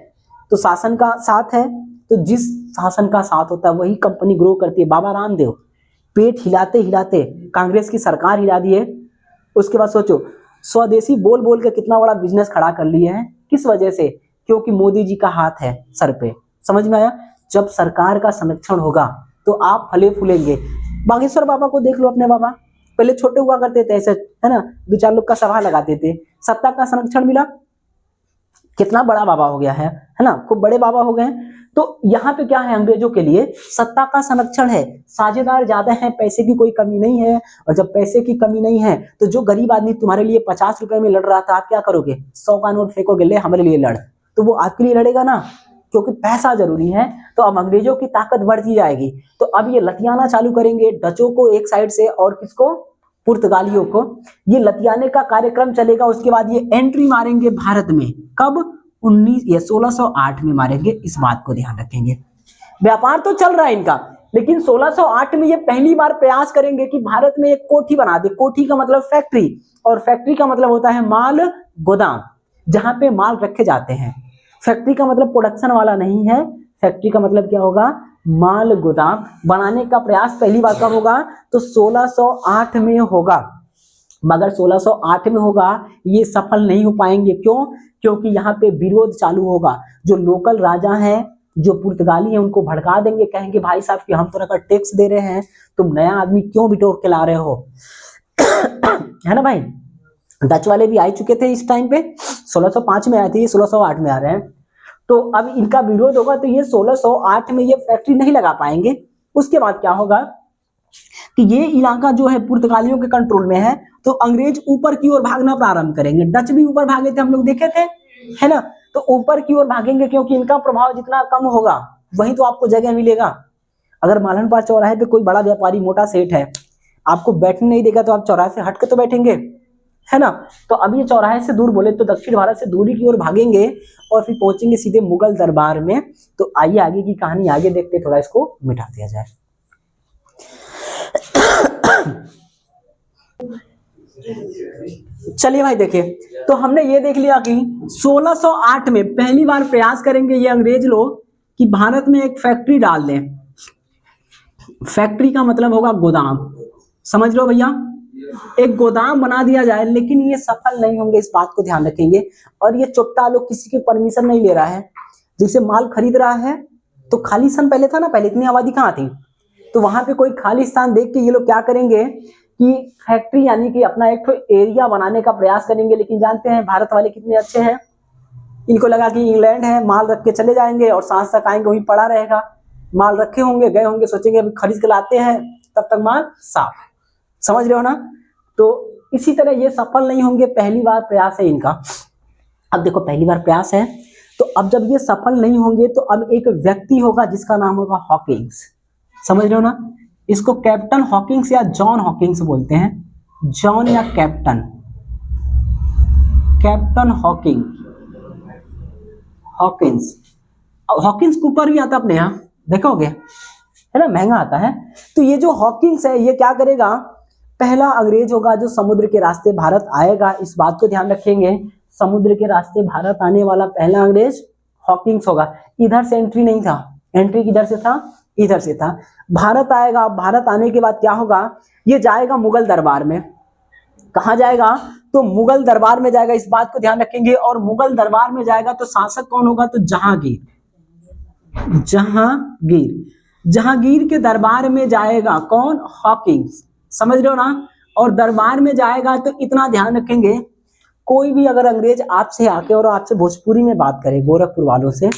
तो शासन का साथ है, तो जिस शासन का साथ होता है वही कंपनी ग्रो करती है। बाबा रामदेव पेट हिलाते हिलाते कांग्रेस की सरकार हिला दी है। उसके बाद सोचो, स्वदेशी बोल बोल के कितना बड़ा बिजनेस खड़ा कर लिए हैं। किस वजह से? क्योंकि मोदी जी का हाथ है सर पे। समझ में आया? जब सरकार का संरक्षण होगा तो आप फले फूलेंगे। बागेश्वर बाबा को देख लो, अपने बाबा पहले छोटे हुआ करते थे, ऐसे, है ना, 2-4 लोग का सभा लगाते थे। सत्ता का संरक्षण मिला, कितना बड़ा बाबा हो गया है ना, खूब बड़े बाबा हो गए। तो यहाँ पे क्या है, अंग्रेजों के लिए सत्ता का संरक्षण है, साझेदार ज्यादा है, पैसे की कोई कमी नहीं है। और जब पैसे की कमी नहीं है तो जो गरीब आदमी तुम्हारे लिए 50 रुपए में लड़ रहा था, आप क्या करोगे? 100 का नोट फेंकोगे, ले हमारे लिए लड़, तो वो आपके लिए लड़ेगा ना, क्योंकि पैसा जरूरी है। तो अब अंग्रेजों की ताकत बढ़ती जाएगी। तो अब ये लतियाना चालू करेंगे, डचों को एक साइड से और किसको, पुर्तगालियों को। ये लतियाने का कार्यक्रम चलेगा। उसके बाद ये एंट्री मारेंगे भारत में, कब? 1608 में मारेंगे। इस बात को ध्यान रखेंगे। व्यापार तो चल रहा है इनका, लेकिन 1608 में ये पहली बार प्रयास करेंगे कि भारत में एक कोठी बना दे। कोठी का मतलब फैक्ट्री, और फैक्ट्री का मतलब होता है माल गोदाम, जहां पे माल रखे जाते हैं। फैक्ट्री का मतलब प्रोडक्शन वाला नहीं है, फैक्ट्री का मतलब क्या होगा, माल गोदाम बनाने का प्रयास पहली बार कब होगा, तो 1608 में होगा। मगर 1608 में होगा, ये सफल नहीं हो पाएंगे। क्यों? क्योंकि यहाँ पे विरोध चालू होगा। जो लोकल राजा हैं, जो पुर्तगाली हैं, उनको भड़का देंगे, कहेंगे भाई साहब कि हम तो का टैक्स दे रहे हैं, तुम नया आदमी क्यों बिटोर के ला रहे हो है ना भाई। डच वाले भी आ चुके थे इस टाइम पे, 1605 में आए थे, ये 1608 में आ रहे हैं। तो अब इनका विरोध होगा, तो ये 1608 में ये फैक्ट्री नहीं लगा पाएंगे। उसके बाद क्या होगा कि ये इलाका जो है पुर्तगालियों के कंट्रोल में है, तो अंग्रेज ऊपर की ओर भागना प्रारंभ करेंगे। डच भी ऊपर भागे थे, हम लोग देखे थे, है ना। तो ऊपर की ओर भागेंगे, क्योंकि इनका प्रभाव जितना कम होगा वहीं तो आपको जगह मिलेगा। अगर मालनपार चौराहे पे कोई बड़ा व्यापारी मोटा सेठ है, आपको बैठने नहीं देगा, तो आप चौराहे से हट के तो बैठेंगे, है ना। तो अब ये चौराहे से दूर बोले तो दक्षिण भारत से दूरी की ओर भागेंगे, और फिर पहुंचेंगे सीधे मुगल दरबार में। तो आइए आगे की कहानी आगे देखते, थोड़ा इसको मिटा दिया जाए। चलिए भाई देखिए, तो हमने ये देख लिया कि 1608 में पहली बार प्रयास करेंगे ये अंग्रेज लोग कि भारत में एक फैक्ट्री डाल दें। फैक्ट्री का मतलब होगा गोदाम, समझ लो भैया, एक गोदाम बना दिया जाए। लेकिन ये सफल नहीं होंगे, इस बात को ध्यान रखेंगे। और ये चुट्टा लोग किसी की परमिशन नहीं ले रहा है, जैसे माल खरीद रहा है तो खाली स्थान पहले था ना, पहले इतनी आबादी कहाँ थी, तो वहां पे कोई खाली स्थान देख के ये लोग क्या करेंगे कि फैक्ट्री यानी कि अपना एक तो एरिया बनाने का प्रयास करेंगे। लेकिन जानते हैं भारत वाले कितने अच्छे हैं, इनको लगा कि इंग्लैंड है, माल रख के चले जाएंगे और सांझ तक आएंगे वही पड़ा रहेगा। माल रखे होंगे, गए होंगे, सोचेंगे अभी खरीद के लाते हैं, तब तक माल साफ। समझ रहे हो ना। तो इसी तरह ये सफल नहीं होंगे, पहली बार प्रयास है इनका। अब देखो पहली बार प्रयास है, तो अब जब ये सफल नहीं होंगे तो अब एक व्यक्ति होगा जिसका नाम होगा हॉकिंस। समझ रहे हो ना। इसको कैप्टन हॉकिंस या जॉन हॉकिंस बोलते हैं, जॉन या captain, captain Hawking, Hawkins. Hawkins Cooper भी आता अपने यहाँ, देखोगे है ना, महंगा आता है। तो ये जो हॉकिंस है ये क्या करेगा, पहला अंग्रेज होगा जो समुद्र के रास्ते भारत आएगा। इस बात को ध्यान रखेंगे, समुद्र के रास्ते भारत आने वाला पहला अंग्रेज हॉकिंस होगा। इधर से एंट्री नहीं था, एंट्री किधर से था, इधर से था। भारत आएगा, भारत आने के बाद क्या होगा, ये जाएगा मुगल दरबार में। कहाँ जाएगा, तो मुगल दरबार में जाएगा, इस बात को ध्यान रखेंगे। और मुगल दरबार में जाएगा तो शासक कौन होगा, तो जहांगीर, जहांगीर, जहांगीर के दरबार में जाएगा कौन, हॉकिंस। समझ रहे हो ना। और दरबार में जाएगा तो इतना ध्यान रखेंगे, कोई भी अगर अंग्रेज आपसे आके और आपसे भोजपुरी में बात करे गोरखपुर वालों से,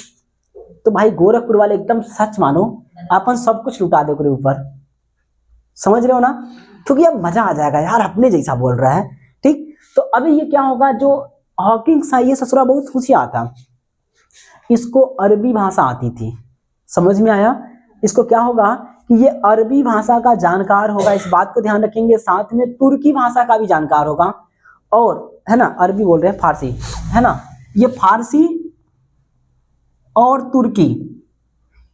तो भाई गोरखपुर वाले एकदम सच मानो, अपन सब कुछ लुटा दे करे ऊपर। समझ रहे हो ना, क्योंकि अब मजा आ जाएगा यार, अपने जैसा बोल रहा है। ठीक, तो अभी ये क्या होगा, जो हॉकिंस है ये ससुरा बहुत होशियार था, इसको अरबी भाषा आती थी। समझ में आया। इसको क्या होगा कि ये अरबी भाषा का जानकार होगा, इस बात को ध्यान रखेंगे। साथ में तुर्की भाषा का भी जानकार होगा, और है ना, अरबी बोल रहे हैं, फारसी है ना, ये फारसी और तुर्की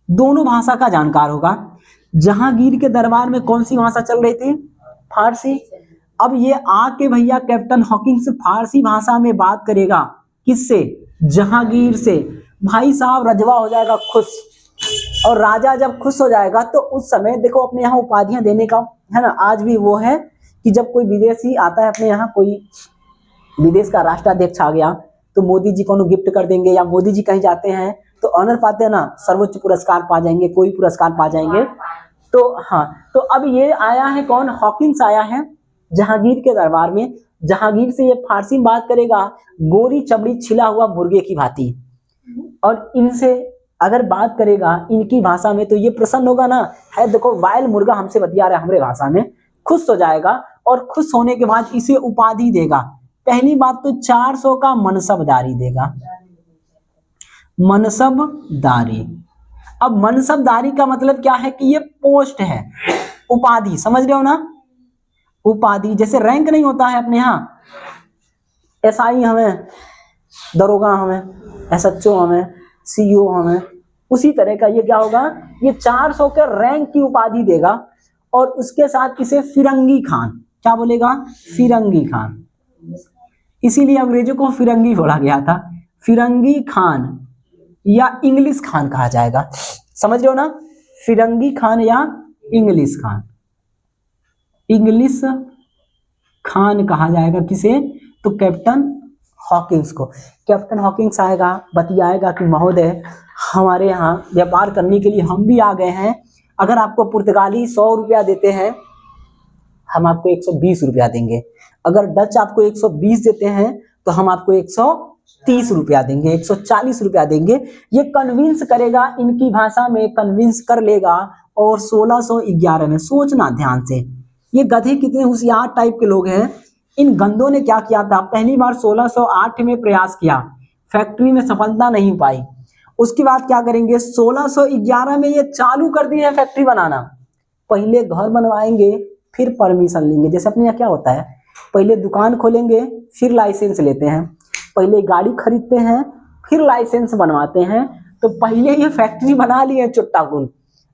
दोनों भाषा का जानकार होगा। जहांगीर के दरबार में कौन सी भाषा चल रही थी, फारसी। अब ये आके भैया कैप्टन हॉकिंस फारसी भाषा में बात करेगा, किससे, जहांगीर से। भाई साहब रजवा हो जाएगा खुश, और राजा जब खुश हो जाएगा तो उस समय देखो अपने यहाँ उपाधियां देने का है ना, आज भी वो है कि जब कोई विदेशी आता है अपने यहाँ, कोई विदेश का राष्ट्राध्यक्ष आ गया तो मोदी जी को गिफ्ट कर देंगे, या मोदी जी कहीं जाते हैं तो ऑनर पाते हैं ना, सर्वोच्च पुरस्कार पा जाएंगे, कोई पुरस्कार पा जाएंगे। तो हाँ, तो अब ये आया है कौन, हॉकिंस आया है जहांगीर के दरबार में। जहांगीर से ये फारसी में बात करेगा, गोरी चमड़ी छिला हुआ मुर्गे की भांति, और इनसे अगर बात करेगा इनकी भाषा में तो ये प्रसन्न होगा ना, है देखो वाइल मुर्गा हमसे बतिया रहा है हमारे भाषा में, खुश हो जाएगा। और खुश होने के बाद इसे उपाधि देगा। पहली बात तो 400 का मनसबदारी देगा, मनसबदारी। अब मनसबदारी का मतलब क्या है कि ये पोस्ट है, उपाधि। समझ रहे हो ना, उपाधि जैसे रैंक नहीं होता है अपने यहाँ, एसआई हमें, दरोगा हमें, एसएचओ हमें, सीईओ हमें, उसी तरह का ये क्या होगा, ये 400 के रैंक की उपाधि देगा। और उसके साथ इसे फिरंगी खान, क्या बोलेगा, फिरंगी खान। इसीलिए अंग्रेजों को फिरंगी बोला गया था, फिरंगी खान या इंग्लिश खान कहा जाएगा। समझ रहे हो ना, फिरंगी खान या इंग्लिश खान, इंग्लिश खान कहा जाएगा किसे, तो कैप्टन हॉकिंस को। कैप्टन हॉकिंस आएगा, बतियाएगा कि महोदय हमारे यहाँ व्यापार करने के लिए हम भी आ गए हैं, अगर आपको पुर्तगाली 100 रुपया देते हैं हम आपको 120 रुपया देंगे, अगर डच आपको 120 देते हैं तो हम आपको 130 रुपया देंगे, 140 रुपया देंगे। ये कन्विंस करेगा, इनकी भाषा में कन्विंस कर लेगा। और 1611 में, सोचना ध्यान से, ये गधे कितने होशियार टाइप के लोग हैं। इन गंदों ने क्या किया था, पहली बार 1608 में प्रयास किया, फैक्ट्री में सफलता नहीं पाई। उसके बाद क्या करेंगे, 1611 में ये चालू कर दिए हैं फैक्ट्री बनाना। पहले घर बनवाएंगे फिर परमिशन लेंगे। जैसे अपने यहाँ क्या होता है, पहले दुकान खोलेंगे फिर लाइसेंस लेते हैं, पहले गाड़ी खरीदते हैं फिर लाइसेंस बनवाते हैं। तो पहले ये फैक्ट्री बना लिए चुट्टा कुल,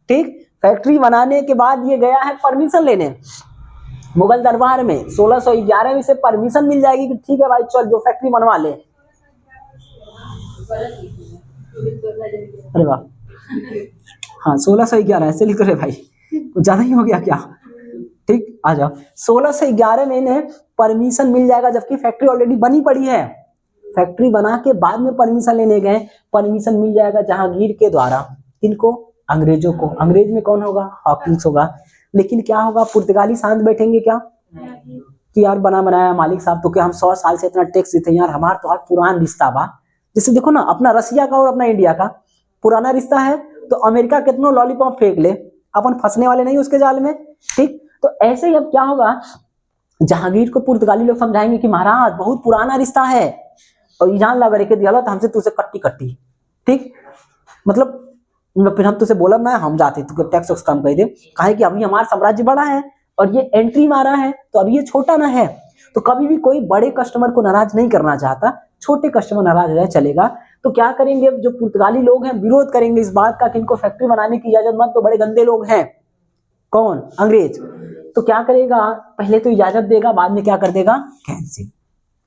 ठीक। फैक्ट्री बनाने के बाद ये गया है परमिशन लेने, मुगल दरबार में 1611 में से परमिशन मिल जाएगी कि ठीक है भाई चल जो फैक्ट्री बनवा ले। अरे वाह, हाँ 1611 ऐसे लिख रहे भाई, कुछ ज्यादा ही हो गया क्या। ठीक, आ जाओ। 1611 में इन्हें परमिशन मिल जाएगा, जबकि फैक्ट्री ऑलरेडी बनी पड़ी है। फैक्ट्री बना के बाद में परमिशन लेने गए, परमिशन मिल जाएगा जहांगीर के द्वारा। किनको? अंग्रेजों को। अंग्रेज में कौन होगा? हॉकिंस होगा। लेकिन क्या होगा, पुर्तगाली शांत बैठेंगे क्या कि यार बना बनाया मालिक साहब तो क्या हम 100 साल से इतना टैक्स देते हैं यार, हमारा तो हर पुराना रिश्ता बा। जैसे देखो ना, अपना रसिया का और अपना इंडिया का पुराना रिश्ता है, तो अमेरिका कितनों लॉलीपॉप फेंक ले, अपन फंसने वाले नहीं उसके जाल में। ठीक, तो ऐसे ही अब क्या होगा, जहांगीर को पुर्तगाली लोग समझाएंगे कि महाराज बहुत पुराना रिश्ता है और ये जान लगा के दिया हमसे तुझसे कट्टी कट्टी। ठीक, मतलब फिर हम तुझसे बोला ना, हम जाते तो टैक्स कम कर दे, कहे कि अभी हमारा साम्राज्य बड़ा है और ये एंट्री मारा है तो अभी ये छोटा ना है। तो कभी भी कोई बड़े कस्टमर को नाराज नहीं करना चाहता, छोटे कस्टमर नाराज हो जाए चलेगा। तो क्या करेंगे, जो पुर्तगाली लोग हैं विरोध करेंगे इस बात का कि इनको फैक्ट्री बनाने की इजाजत मत, तो बड़े गंदे लोग हैं। कौन? अंग्रेज। तो क्या करेगा, पहले तो इजाजत देगा, बाद में क्या कर देगा, कैंसिल।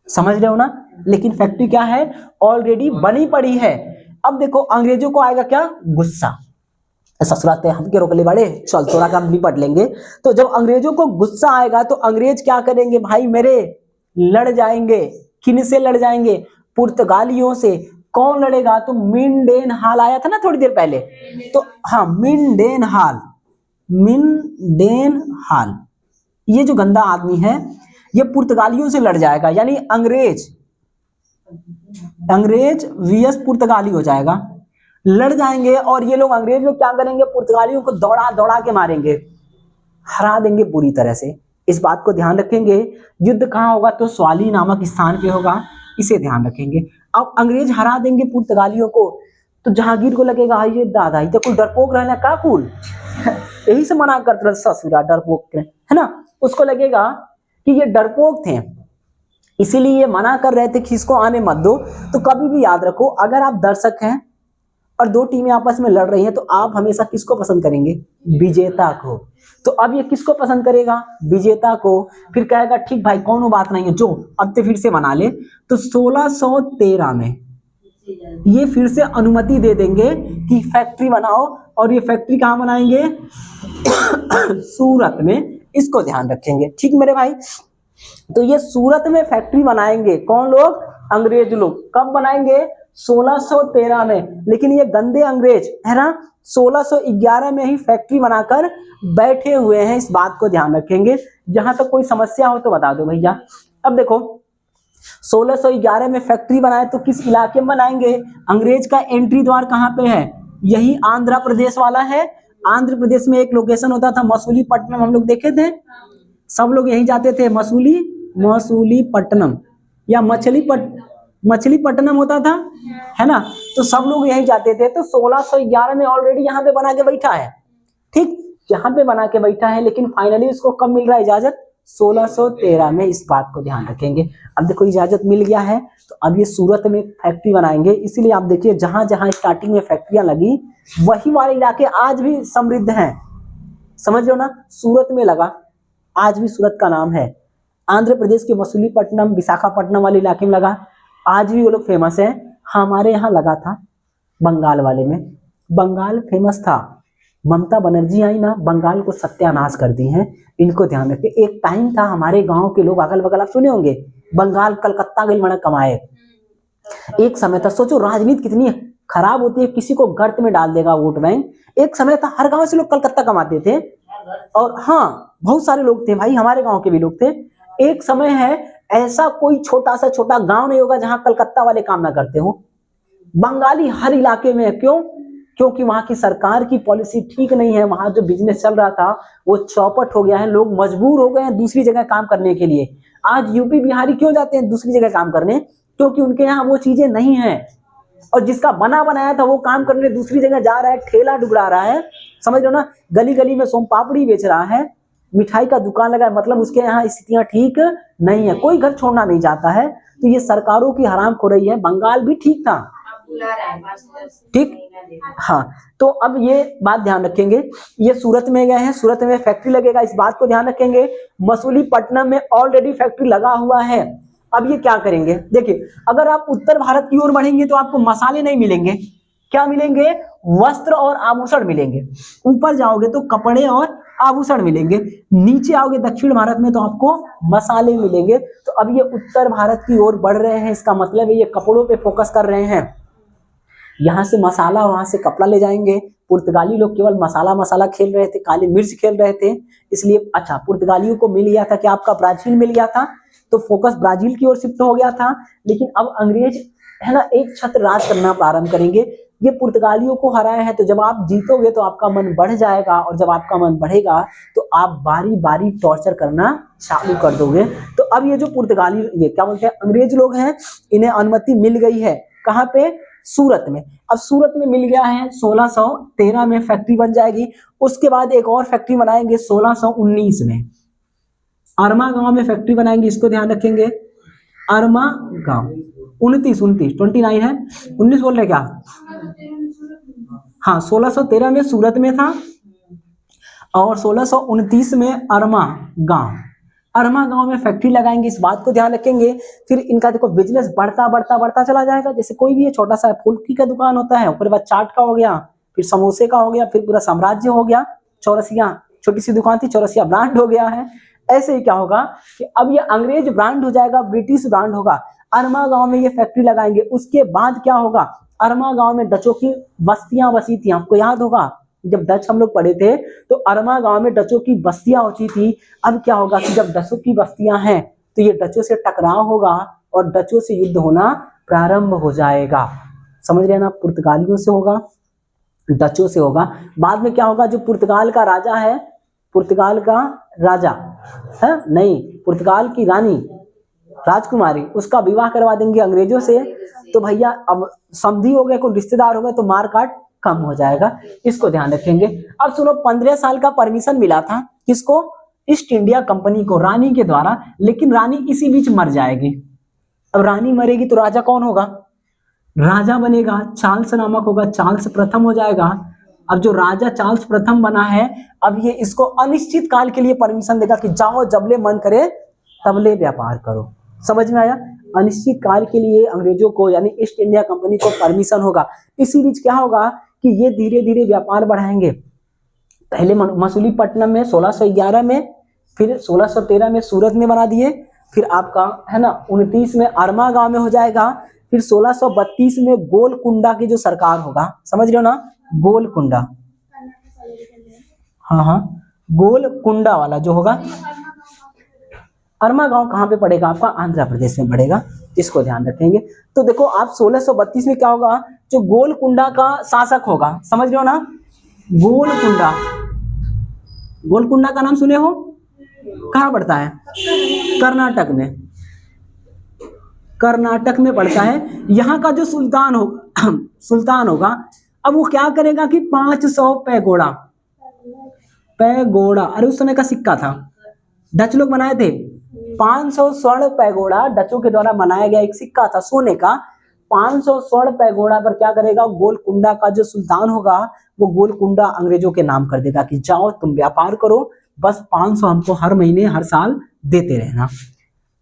समझ रहे हो ना। लेकिन फैक्ट्री क्या है, ऑलरेडी बनी पड़ी है। अब देखो अंग्रेजों को आएगा क्या, गुस्सा, ससुराते हम के रोकले बड़े, चल थोड़ा काम निपट लेंगे। तो जब अंग्रेजों को गुस्सा आएगा तो अंग्रेज क्या करेंगे भाई मेरे, लड़ जाएंगे। किन से लड़ जाएंगे? पुर्तगालियों से। कौन लड़ेगा, तो मिंडेन हाल आया था ना थोड़ी देर पहले, तो हाँ मिंडेन हाल, मिंडेन हाल, ये जो गंदा आदमी है ये पुर्तगालियों से लड़ जाएगा। यानी अंग्रेज वीएस पुर्तगाली हो जाएगा, लड़ जाएंगे। और ये लोग अंग्रेज लोग क्या करेंगे, पुर्तगालियों को दौड़ा दौड़ा के मारेंगे, हरा देंगे पूरी तरह से। इस बात को ध्यान रखेंगे। युद्ध कहाँ होगा, तो स्वाली नामक स्थान पे होगा, इसे ध्यान रखेंगे। अब अंग्रेज हरा देंगे पुर्तगालियों को, तो जहांगीर को लगेगा ये दादा ही तो कोई डरपोक रहना का कुल यही से मना करते ससुरा डरपोक है ना। उसको लगेगा कि ये डरपोक थे, इसीलिए ये मना कर रहे थे कि इसको आने मत दो। तो कभी भी याद रखो, अगर आप दर्शक हैं और दो टीमें आपस में लड़ रही हैं तो आप हमेशा किसको पसंद करेंगे, विजेता को। तो अब ये किसको पसंद करेगा, विजेता को। फिर कहेगा ठीक भाई कौन बात नहीं है, जो अब तो फिर से बना ले। तो 1613 में ये फिर से अनुमति दे देंगे कि फैक्ट्री बनाओ, और ये फैक्ट्री कहाँ बनाएंगे सूरत में, इसको ध्यान रखेंगे। ठीक मेरे भाई, तो ये सूरत में फैक्ट्री बनाएंगे कौन लोग, अंग्रेज लोग। कब बनाएंगे, 1613 में। लेकिन ये गंदे अंग्रेज है ना 1611 में ही फैक्ट्री बनाकर बैठे हुए हैं, इस बात को ध्यान रखेंगे। जहां तक कोई समस्या हो तो बता दो भैया। अब देखो 1611 में फैक्ट्री बनाए तो किस इलाके में बनाएंगे, अंग्रेज का एंट्री द्वार कहाँ पे है, यही आंध्र प्रदेश वाला है। आंध्र प्रदेश में एक लोकेशन होता था मसूलीपट्टनम, हम लोग देखे थे, सब लोग यहीं जाते थे, मसूलीपट्टनम या मछलीपट्टनम होता था, है ना। तो सब लोग यहीं जाते थे। तो 1611 में ऑलरेडी यहाँ पे बना के बैठा है। ठीक, यहाँ पे बना के बैठा है, लेकिन फाइनली उसको कब मिल रहा है इजाजत, 1613 में। इस बात को ध्यान रखेंगे। अब देखो इजाजत मिल गया है, तो अब ये सूरत में फैक्ट्री बनाएंगे। इसीलिए आप देखिए जहां जहां स्टार्टिंग में फैक्ट्रियां लगी वही वाले इलाके आज भी समृद्ध हैं। समझ लो ना, सूरत में लगा, आज भी सूरत का नाम है। आंध्र प्रदेश के मसूलीपट्टनम, विशाखापट्टनम वाले इलाके में लगा, आज भी वो लोग फेमस है। हमारे यहाँ लगा था बंगाल वाले में, बंगाल फेमस था। ममता बनर्जी आई ना, बंगाल को सत्यानाश कर दी है। इनको ध्यान रखिए। एक टाइम था हमारे गांव के लोग अगल बगल आप सुने होंगे, बंगाल कलकत्ता गई मना कमाए। एक समय था, सोचो राजनीति कितनी खराब होती है, किसी को गर्त में डाल देगा वोट बैंक। एक समय था हर गांव से लोग कलकत्ता कमाते थे, और हाँ बहुत सारे लोग थे भाई, हमारे गांव के भी लोग थे। एक समय है, ऐसा कोई छोटा सा छोटा गांव नहीं होगा जहां कलकत्ता वाले काम ना करते हो। बंगाली हर इलाके में है। क्यों? क्योंकि वहां की सरकार की पॉलिसी ठीक नहीं है। वहां जो बिजनेस चल रहा था वो चौपट हो गया है, लोग मजबूर हो गए हैं दूसरी जगह काम करने के लिए। आज यूपी बिहारी क्यों जाते हैं दूसरी जगह काम करने, क्योंकि उनके यहाँ वो चीजें नहीं है। और जिसका बना बनाया था वो काम करने दूसरी जगह जा रहा है, ठेला डुगरा रहा है। समझ लो ना, गली गली में सोम पापड़ी बेच रहा है, मिठाई का दुकान लगा है, मतलब उसके यहाँ स्थितियां ठीक नहीं है, कोई घर छोड़ना नहीं चाहता है। तो ये सरकारों की हराम खो रही है। बंगाल भी ठीक था, ठीक। हाँ, तो अब ये बात ध्यान रखेंगे, ये सूरत में गए हैं, सूरत में फैक्ट्री लगेगा, इस बात को ध्यान रखेंगे। मसूलीपट्टनम में ऑलरेडी फैक्ट्री लगा हुआ है। अब ये क्या करेंगे, देखिए अगर आप उत्तर भारत की ओर बढ़ेंगे तो आपको मसाले नहीं मिलेंगे, क्या मिलेंगे, वस्त्र और आभूषण मिलेंगे। ऊपर जाओगे तो कपड़े और आभूषण मिलेंगे, नीचे आओगे दक्षिण भारत में तो आपको मसाले मिलेंगे। तो अब ये उत्तर भारत की ओर बढ़ रहे हैं, इसका मतलब है ये कपड़ों पे फोकस कर रहे हैं। यहाँ से मसाला, वहां से कपड़ा ले जाएंगे। पुर्तगाली लोग केवल मसाला मसाला खेल रहे थे, काली मिर्च खेल रहे थे, इसलिए अच्छा पुर्तगालियों को मिल गया था कि आपका ब्राजील मिल गया था, तो फोकस ब्राजील की ओर शिफ्ट हो गया था। लेकिन अब अंग्रेज है ना एक छत्र राज करना प्रारंभ करेंगे। ये पुर्तगालियों को हराए हैं, तो जब आप जीतोगे तो आपका मन बढ़ जाएगा, और जब आपका मन बढ़ेगा तो आप बारी बारी टॉर्चर करना चालू कर दोगे। तो अब ये जो पुर्तगाली, ये क्या बोलते हैं, अंग्रेज लोग हैं, इन्हें अनुमति मिल गई है, कहाँ पे, सूरत में। अब सूरत में मिल गया है, 1613 में फैक्ट्री बन जाएगी। उसके बाद एक और फैक्ट्री बनाएंगे 1619 में, अरमा गांव में फैक्ट्री बनाएंगे, इसको ध्यान रखेंगे। अरमा गांव 29 है, 19 बोल रहे क्या, हाँ 1613 में सूरत में था, और 1629 में अरमा गांव में फैक्ट्री लगाएंगे, इस बात को ध्यान रखेंगे। फिर इनका देखो बिजनेस बढ़ता बढ़ता बढ़ता चला जाएगा। जैसे कोई भी छोटा सा फुल्की का दुकान होता है, ऊपर बाद चाट का हो गया, फिर समोसे का हो गया, फिर पूरा साम्राज्य हो गया। चौरसिया छोटी सी दुकान थी, चौरसिया ब्रांड हो गया है। ऐसे ही क्या होगा कि अब ये अंग्रेज ब्रांड हो जाएगा, ब्रिटिश ब्रांड होगा। अरमा गांव में ये फैक्ट्री लगाएंगे। उसके बाद क्या होगा, अरमा गांव में डचों की बस्तियां बसी थी, आपको याद होगा जब डच हम लोग पढ़े थे तो अरमा गांव में डचों की बस्तियां होती थी। अब क्या होगा कि जब डचों की बस्तियां हैं तो ये डचों से टकराव होगा और डचों से युद्ध होना प्रारंभ हो जाएगा। समझ रहे हैं ना, पुर्तगालियों से होगा, डचों से होगा। बाद में क्या होगा, जो पुर्तगाल का राजा है, पुर्तगाल का राजा है नहीं, पुर्तगाल की रानी राजकुमारी, उसका विवाह करवा देंगे अंग्रेजों से। तो भैया अब समधी हो गए, कोई रिश्तेदार हो गए, तो मार काट कम हो जाएगा, इसको ध्यान रखेंगे। अब सुनो, 15 साल का परमिशन मिला था किसको, ईस्ट इंडिया कंपनी को, रानी के द्वारा। लेकिन रानी इसी बीच मर जाएगी। अब रानी मरेगी तो राजा कौन होगा, राजा बनेगा चार्ल्स नामक होगा, चार्ल्स प्रथम हो जाएगा। अब जो राजा चार्ल्स प्रथम बना है, अब ये इसको अनिश्चित काल के लिए परमिशन देगा कि जाओ जबले मन करे तबले व्यापार करो। समझ में आया, अनिश्चित काल के लिए अंग्रेजों को यानी ईस्ट इंडिया कंपनी को परमिशन होगा। इसी बीच क्या होगा कि ये धीरे धीरे व्यापार बढ़ाएंगे। पहले मसूलीपट्टनम में 1611 में, फिर 1613 में सूरत में बना दिए, फिर आपका है ना 29 में अरमा गांव में हो जाएगा, फिर 1632 में गोलकुंडा की जो सरकार होगा, समझ रहे हो ना, गोलकुंडा, हाँ गोलकुंडा वाला जो होगा। अरमा गांव कहाँ पे पड़ेगा आपका, आंध्र प्रदेश में पड़ेगा, इसको ध्यान रखेंगे। तो देखो आप 1632 में क्या होगा, जो गोलकुंडा का शासक होगा, समझ रहे हो ना, गोलकुंडा, गोलकुंडा का नाम सुने हो, कहाँ पड़ता है, कर्नाटक में, कर्नाटक में पड़ता है। यहाँ का जो सुल्तान होगा, अब वो क्या करेगा कि 500 पैगोड़ा, अरे उस समय का सिक्का था, डच लोग बनाए थे, 500 स्वर्ण पैगोड़ा डचों के द्वारा बनाया गया एक सिक्का था सोने का। 500 स्वर्ण पैगोड़ा पर क्या करेगा, गोलकुंडा का जो सुल्तान होगा वो गोलकुंडा अंग्रेजों के नाम कर देगा कि जाओ तुम व्यापार करो, बस 500 हमको हर महीने हर साल देते रहना।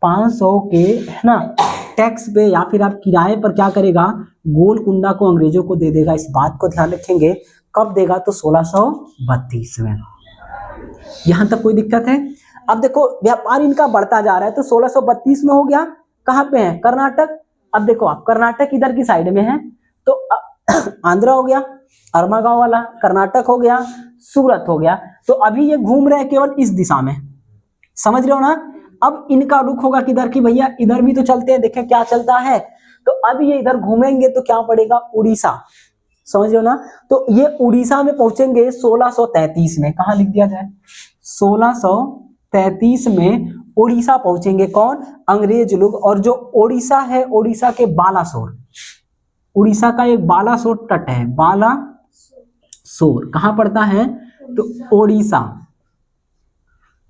500 के है ना टैक्स पे या फिर आप किराए पर क्या करेगा, गोलकुंडा को अंग्रेजों को दे देगा। इस बात को ध्यान रखेंगे, कब देगा, तो 1632 में। यहां तक कोई दिक्कत है। अब देखो व्यापार इनका बढ़ता जा रहा है, तो 1632 में हो गया, कहाँ पे है, कर्नाटक। अब देखो आप कर्नाटक इधर की साइड में है, तो आंध्र हो गया, अरमा गांव वाला, कर्नाटक हो गया, सूरत हो गया। तो अभी ये घूम रहे हैं केवल इस दिशा में, समझ रहे हो ना। अब इनका रुख होगा किधर की, भैया इधर भी तो चलते हैं, देखें क्या चलता है। तो अब ये इधर घूमेंगे तो क्या पड़ेगा, उड़ीसा, समझ रहे हो ना। तो ये उड़ीसा में पहुंचेंगे 1633 में, कहाँ लिख दिया जाए, 1633 में उड़ीसा पहुंचेंगे कौन, अंग्रेज लोग। और जो उड़ीसा है, उड़ीसा के बालासोर, उड़ीसा का एक बालासोर तट है, बालासोर कहां पड़ता है, तो उड़ीसा,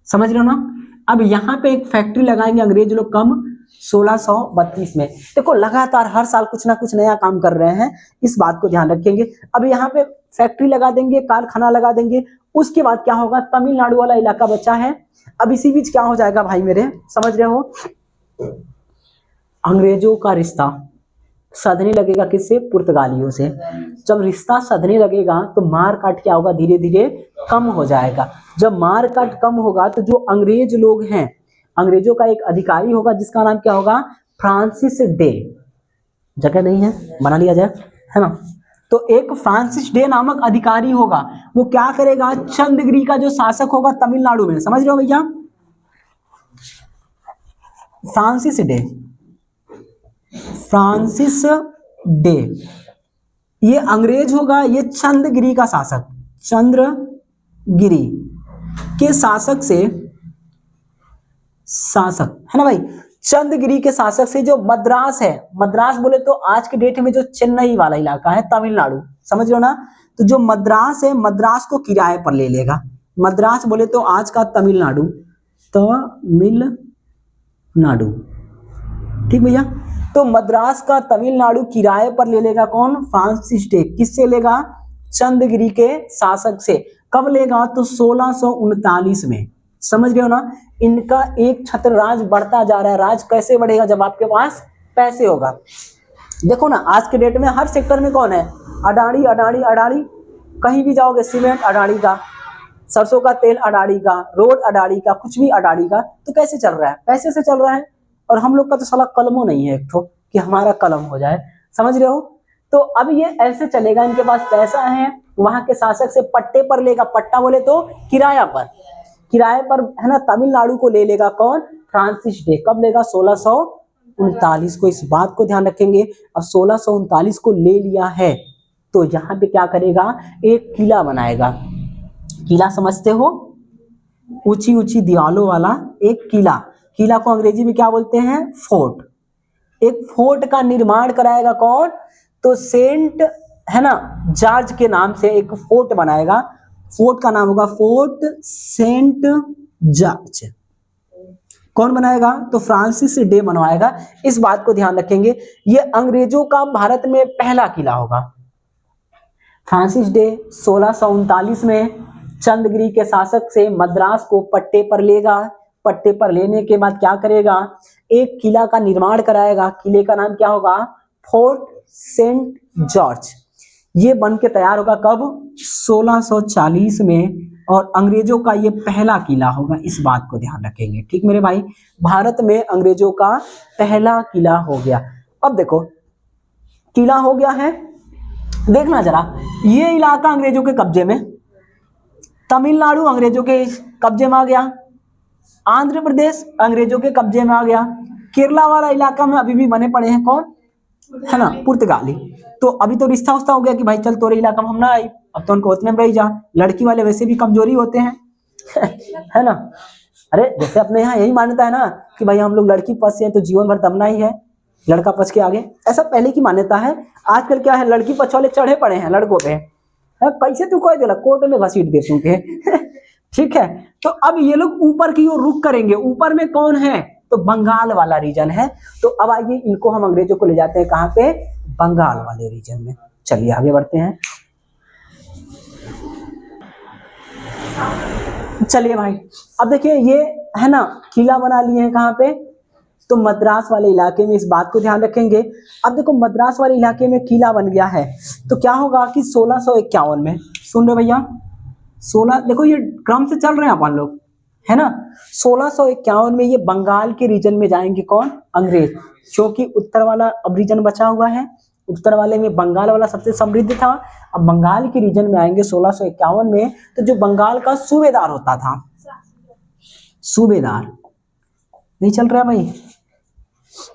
समझ रहे हो ना। अब यहां पे एक फैक्ट्री लगाएंगे अंग्रेज लोग, कम 1632 में। देखो लगातार हर साल कुछ ना कुछ नया काम कर रहे हैं, इस बात को ध्यान रखेंगे। अब यहाँ पे फैक्ट्री लगा देंगे, कारखाना लगा देंगे, उसके बाद क्या होगा, तमिलनाडु वाला इलाका बचा है। अब इसी बीच क्या हो जाएगा भाई मेरे, समझ रहे हो, अंग्रेजों का रिश्ता सधने लगेगा, किससे, पुर्तगालियों से। जब रिश्ता सधने लगेगा तो मार काट क्या होगा, धीरे धीरे कम हो जाएगा। जब मार काट कम होगा तो जो अंग्रेज लोग हैं, अंग्रेजों का एक अधिकारी होगा जिसका नाम क्या होगा, फ्रांसिस डे, जगह नहीं है बना लिया जाए, है ना। तो एक फ्रांसिस डे नामक अधिकारी होगा, वो क्या करेगा, चंद्रगिरी का जो शासक होगा तमिलनाडु में, समझ रहे हो भैया, फ्रांसिस डे, फ्रांसिस डे, ये अंग्रेज होगा, ये चंद्रगिरी का शासक, चंद्रगिरी के शासक से, शासक है ना भाई, चंद्रगिरी के शासक से जो मद्रास है, मद्रास बोले तो आज के डेट में जो चेन्नई वाला इलाका है तमिलनाडु, समझ लो ना, तो जो मद्रास है, मद्रास को किराए पर ले लेगा। मद्रास बोले तो आज का तमिलनाडु, तमिलनाडु, ठीक भैया। तो मद्रास का तमिलनाडु किराए पर ले लेगा कौन, फ्रांसिस डे, किससे लेगा, चंद्रगिरी के शासक से। कब लेगा, तो 1639 में, समझ रहे हो ना। इनका एक छत्र राज बढ़ता जा रहा है। राज कैसे बढ़ेगा, जब आपके पास पैसे होगा। देखो ना आज के डेट में हर सेक्टर में कौन है, अडानी अडानी अडानी, कहीं भी जाओगे सीमेंट अडानी का, सरसों का तेल अडानी का, रोड अडानी का, कुछ भी अडानी का। तो कैसे चल रहा है, पैसे से चल रहा है। और हम लोग का तो साला कलमों नहीं है एक ठो कि हमारा कलम हो जाए, समझ रहे हो। तो अब ये ऐसे चलेगा, इनके पास पैसा है, वहां के शासक से पट्टे पर लेगा, पट्टा बोले तो किराया पर, किराए पर है ना, तमिलनाडु को ले लेगा कौन, फ्रांसिस डे। कब लेगा, 1639 को। इस बात को ध्यान रखेंगे। अब 1639 को ले लिया है तो यहाँ पे क्या करेगा, एक किला बनाएगा। किला समझते हो, ऊंची ऊंची दीवालों वाला एक किला। किला को अंग्रेजी में क्या बोलते हैं, फोर्ट। एक फोर्ट का निर्माण कराएगा कौन, तो सेंट है ना जॉर्ज के नाम से एक फोर्ट बनाएगा। फोर्ट का नाम होगा फोर्ट सेंट जॉर्ज। कौन बनाएगा, तो फ्रांसिस डे बनवाएगा। इस बात को ध्यान रखेंगे। ये अंग्रेजों का भारत में पहला किला होगा। फ्रांसिस डे 1639 में चंद्रगिरी के शासक से मद्रास को पट्टे पर लेगा। पट्टे पर लेने के बाद क्या करेगा, एक किला का निर्माण कराएगा। किले का नाम क्या होगा, फोर्ट सेंट जॉर्ज। ये बन के तैयार होगा कब, 1640 में। और अंग्रेजों का ये पहला किला होगा। इस बात को ध्यान रखेंगे, ठीक मेरे भाई। भारत में अंग्रेजों का पहला किला हो गया। अब देखो किला हो गया है, देखना जरा, ये इलाका अंग्रेजों के कब्जे में, तमिलनाडु अंग्रेजों के कब्जे में आ गया, आंध्र प्रदेश अंग्रेजों के कब्जे में आ गया, केरला वाला इलाका में अभी भी बने पड़े हैं कौन, है ना, पुर्तगाली। तो अभी तो रिश्ता उस्ता हो गया कि भाई चल तोरे इलाका में हम ना आई, अब तो उनको उतने में रही जा। लड़की वाले वैसे भी कमजोरी होते हैं है ना। अरे जैसे अपने यहाँ यही मान्यता है ना कि भाई हम लोग लड़की पछ से हैं तो जीवन भर दमना ही है, लड़का पछ के आगे, ऐसा पहले की मान्यता है। आजकल क्या है, लड़की पछ वाले चढ़े पड़े हैं लड़कों पे। कैसे तू कह देला, कोर्ट में घसीट दे तू के ठीक है। तो अब ये लोग ऊपर की ओर रुख करेंगे। ऊपर में कौन है, तो बंगाल वाला रीजन है। तो अब आइए इनको हम अंग्रेजों को ले जाते हैं कहाँ पे, बंगाल वाले रीजन में। चलिए आगे बढ़ते हैं। चलिए भाई, अब देखिए ये है ना किला बना लिए हैं कहाँ पे, तो मद्रास वाले इलाके में। इस बात को ध्यान रखेंगे। अब देखो मद्रास वाले इलाके में किला बन गया है, तो क्या होगा कि 1651 में, सुन रहे भैया, 16, देखो ये क्रम से चल रहे हैं अपन लोग, है ना। 1651 में ये बंगाल के रीजन में जाएंगे कौन, अंग्रेज, क्योंकि उत्तर वाला अब रीजन बचा हुआ है। उत्तर वाले में बंगाल वाला सबसे समृद्ध था। अब बंगाल के रीजन में आएंगे 1651 में। तो जो बंगाल का सूबेदार होता था, सूबेदार नहीं चल रहा भाई,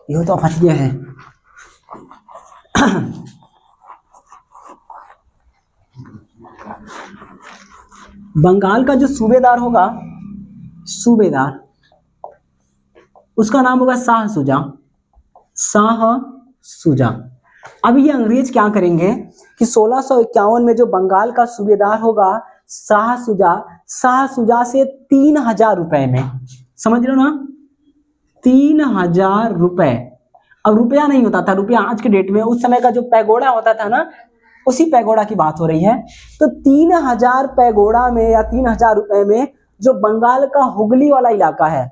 ये तो फंस गया है बंगाल का जो सूबेदार होगा, सूबेदार, उसका नाम होगा शाह सुजा, शाह सुजा। अब ये अंग्रेज क्या करेंगे कि 1651 में जो बंगाल का सूबेदार होगा शाह सुजा, शाह सुजा से 3000 रुपए में, समझ लो ना, 3,000 रुपए। अब रुपया नहीं होता था, रुपया आज के डेट में, उस समय का जो पैगोडा होता था ना, उसी पैगोडा की बात हो रही है। तो 3,000 पैगोडा में या 3,000 रुपए में जो बंगाल का हुगली वाला इलाका है,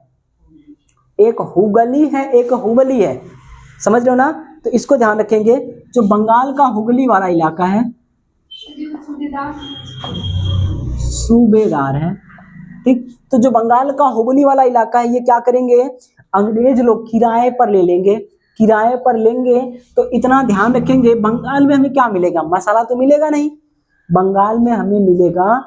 एक हुगली है एक हुबली है, समझ रहे हो ना, तो इसको ध्यान रखेंगे। जो बंगाल का हुगली वाला इलाका है, सूबेदार है, ठीक। तो जो बंगाल का हुगली वाला इलाका है, ये क्या करेंगे, अंग्रेज लोग किराए पर ले लेंगे। किराए पर लेंगे तो इतना ध्यान रखेंगे, बंगाल में हमें क्या मिलेगा, मसाला तो मिलेगा नहीं, बंगाल में हमें मिलेगा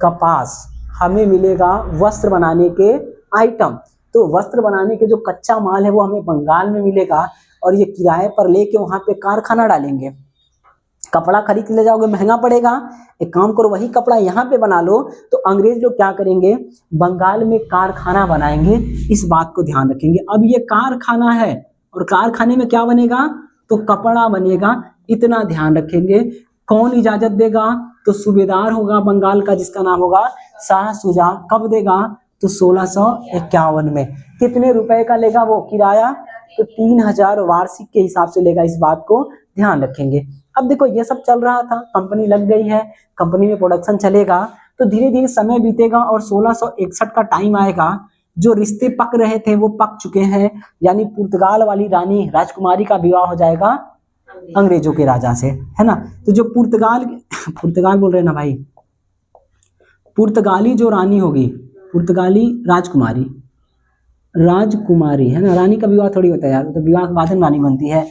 कपास, हमें मिलेगा वस्त्र बनाने के आइटम। तो वस्त्र बनाने के जो कच्चा माल है वो हमें बंगाल में मिलेगा, और ये किराए पर लेके वहां पे कारखाना डालेंगे। कपड़ा खरीद ले जाओगे महंगा पड़ेगा, एक काम करो वही कपड़ा यहाँ पे बना लो। तो अंग्रेज लोग क्या करेंगे, बंगाल में कारखाना बनाएंगे, इस बात को ध्यान रखेंगे। अब ये कारखाना है और कारखाने में क्या बनेगा, तो कपड़ा बनेगा, इतना ध्यान रखेंगे। कौन इजाजत देगा, तो सूबेदार होगा बंगाल का, जिसका नाम होगा शाह सुजा। कब देगा, तो 1651 में। कितने रुपए का लेगा वो किराया, तो 3,000 वार्षिक के हिसाब से लेगा, इस बात को ध्यान रखेंगे। अब देखो ये सब चल रहा था, कंपनी लग गई है, कंपनी में प्रोडक्शन चलेगा, तो धीरे धीरे समय बीतेगा और 1661 का टाइम आएगा। जो रिश्ते पक रहे थे वो पक चुके हैं, यानी पुर्तगाल वाली रानी राजकुमारी का विवाह हो जाएगा अंग्रेजों के राजा से, है ना। तो जो पुर्तगाल बोल रहे हैं ना भाई, पुर्तगाली जो रानी होगी, पुर्तगाली राजकुमारी है ना, रानी का विवाह थोड़ी होता है यार, तो विवाह के बाद में रानी बनती है,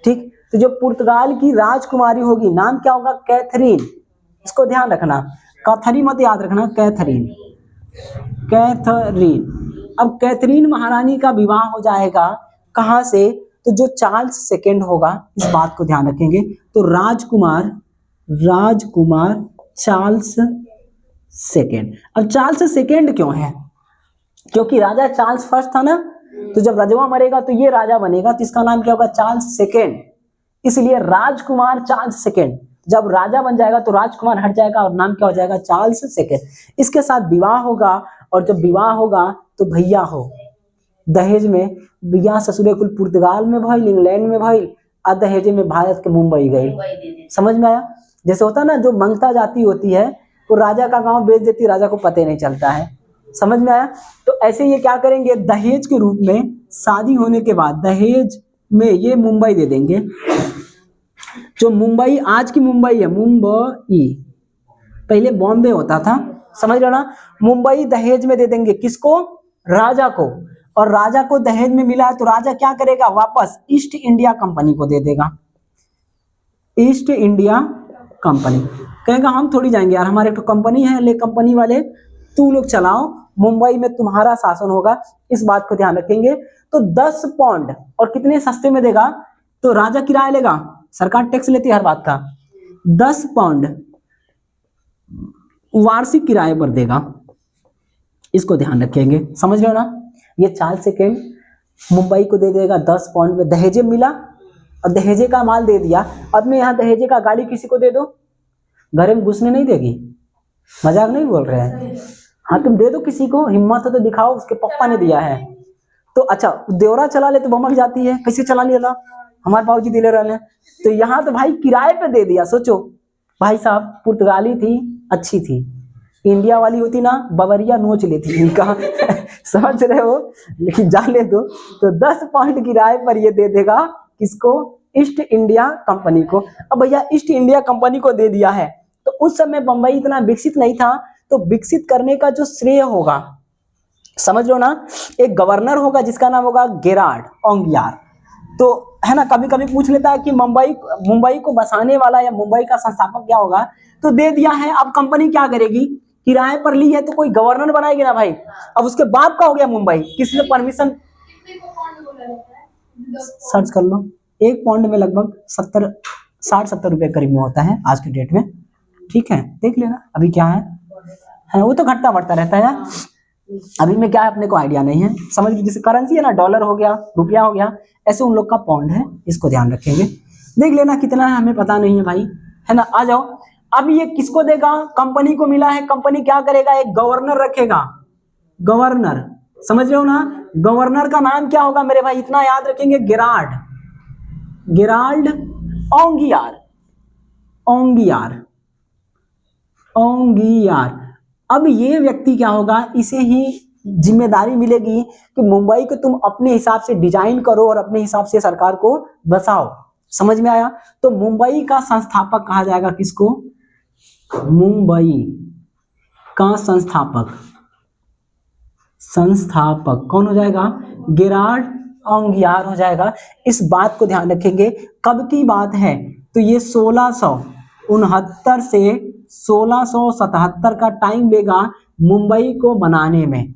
ठीक। तो जो पुर्तगाल की राजकुमारी होगी, नाम क्या होगा, कैथरीन, इसको ध्यान रखना, कैथरीन मत याद रखना, कैथरीन। अब कैथरीन महारानी का विवाह हो जाएगा कहाँ से, तो जो चार्ल्स सेकेंड होगा, इस बात को ध्यान रखेंगे। तो राजकुमार चार्ल्स सेकेंड। अब चार्ल्स सेकेंड क्यों है, क्योंकि राजा चार्ल्स फर्स्ट था ना, तो जब रजवा मरेगा तो ये राजा बनेगा, तो इसका नाम क्या होगा, चार्ल्स सेकेंड। इसलिए राजकुमार चार्ल्स सेकेंड, जब राजा बन जाएगा तो राजकुमार हट जाएगा और नाम क्या हो जाएगा, चार्ल्स सेकेंड। इसके साथ विवाह होगा, और जब विवाह होगा तो भैया हो दहेज में, बियाह ससुरे कुल पुर्तगाल में भइल, इंग्लैंड में भइल, और दहेज में भारत के मुंबई गई। समझ में आया, जैसे होता है ना, जो मंगता जाती होती है वो राजा का गांव बेच देती है, राजा को पता नहीं चलता है। समझ में आया। तो ऐसे ये क्या करेंगे, दहेज के रूप में, शादी होने के बाद दहेज में ये मुंबई दे देंगे। जो मुंबई, आज की मुंबई है, मुंबई पहले बॉम्बे होता था, समझ रहे ना। मुंबई दहेज में दे देंगे, किसको, राजा को। और राजा को दहेज में मिला तो राजा क्या करेगा, वापस ईस्ट इंडिया कंपनी को दे देगा। ईस्ट इंडिया कंपनी कहेगा हम थोड़ी जाएंगे यार, हमारे तो कंपनी है, ले कंपनी वाले तू लोग चलाओ, मुंबई में तुम्हारा शासन होगा, इस बात को ध्यान रखेंगे। तो 10 पौंड, और कितने सस्ते में देगा, तो राजा किराया लेगा, सरकार टैक्स लेती है हर बात का, 10 पौंड वार्षिक किराए पर देगा, इसको ध्यान रखेंगे। समझ रहे हो ना। ये चार्ल्स सेकेंड मुंबई को दे देगा 10 पौंड में, दहेजे मिला और दहेजे का माल दे दिया। अब मैं यहाँ दहेजे का गाड़ी किसी को दे दो, घर में घुसने नहीं देगी, मजाक नहीं बोल रहे हैं, हाँ तुम दे दो किसी को, हिम्मत हो तो दिखाओ, उसके पापा ने दिया है। तो अच्छा देवरा चला ले तो भमक जाती है, कैसे चला लिया, हमारे बाबूजी दिले रहे। तो यहाँ तो भाई किराए पे दे दिया। सोचो भाई साहब, पुर्तगाली थी, अच्छी थी, इंडिया वाली होती ना, बवरिया नोच लेती इनका समझ रहे हो, लेकिन जाने दो। तो 10 पौंड किराए पर ये दे देगा, किसको, ईस्ट इंडिया कंपनी को। अब भैया ईस्ट इंडिया कंपनी को दे दिया है, तो उस समय बंबई इतना विकसित नहीं था, तो विकसित करने का जो श्रेय होगा, समझ लो ना, एक गवर्नर होगा जिसका नाम होगा गेरार्ड ओंगियार। तो है ना, कभी कभी पूछ लेता है कि मुंबई को बसाने वाला या मुंबई का संस्थापक क्या होगा, तो दे दिया है। अब कंपनी क्या करेगी, किराए पर ली है तो कोई गवर्नर बनाएगी ना भाई। अब उसके बाप का हो गया मुंबई, किसने परमिशन, सर्च कर लो, 1 पौंड में लगभग 60-70 रुपए करीब में होता है आज के डेट में, ठीक है, देख लेना अभी क्या है, वो तो घटता बढ़ता रहता है, अभी में क्या है अपने को आइडिया नहीं है। समझ लीजिए, जैसे करेंसी है ना, डॉलर हो गया, रुपया हो गया, ऐसे उन लोग का पौंड है, इसको ध्यान रखेंगे। देख लेना कितना है, हमें पता नहीं है भाई, है ना। आ जाओ, अब ये किसको देगा, कंपनी को मिला है, कंपनी क्या करेगा, एक गवर्नर रखेगा, गवर्नर, समझ रहे हो ना। गवर्नर का नाम क्या होगा मेरे भाई, इतना याद रखेंगे, गेराल्ड, गेराल्ड ओंगियार, ओंगियार, ओंगियार। अब ये व्यक्ति क्या होगा, इसे ही जिम्मेदारी मिलेगी कि मुंबई को तुम अपने हिसाब से डिजाइन करो और अपने हिसाब से सरकार को बसाओ। समझ में आया? तो मुंबई का संस्थापक कहा जाएगा किसको, मुंबई का संस्थापक, संस्थापक कौन हो जाएगा, गेराल्ड ओंगियार हो जाएगा। इस बात को ध्यान रखेंगे। कब की बात है, तो ये 1669 से 1677 का टाइम लेगा मुंबई को बनाने में,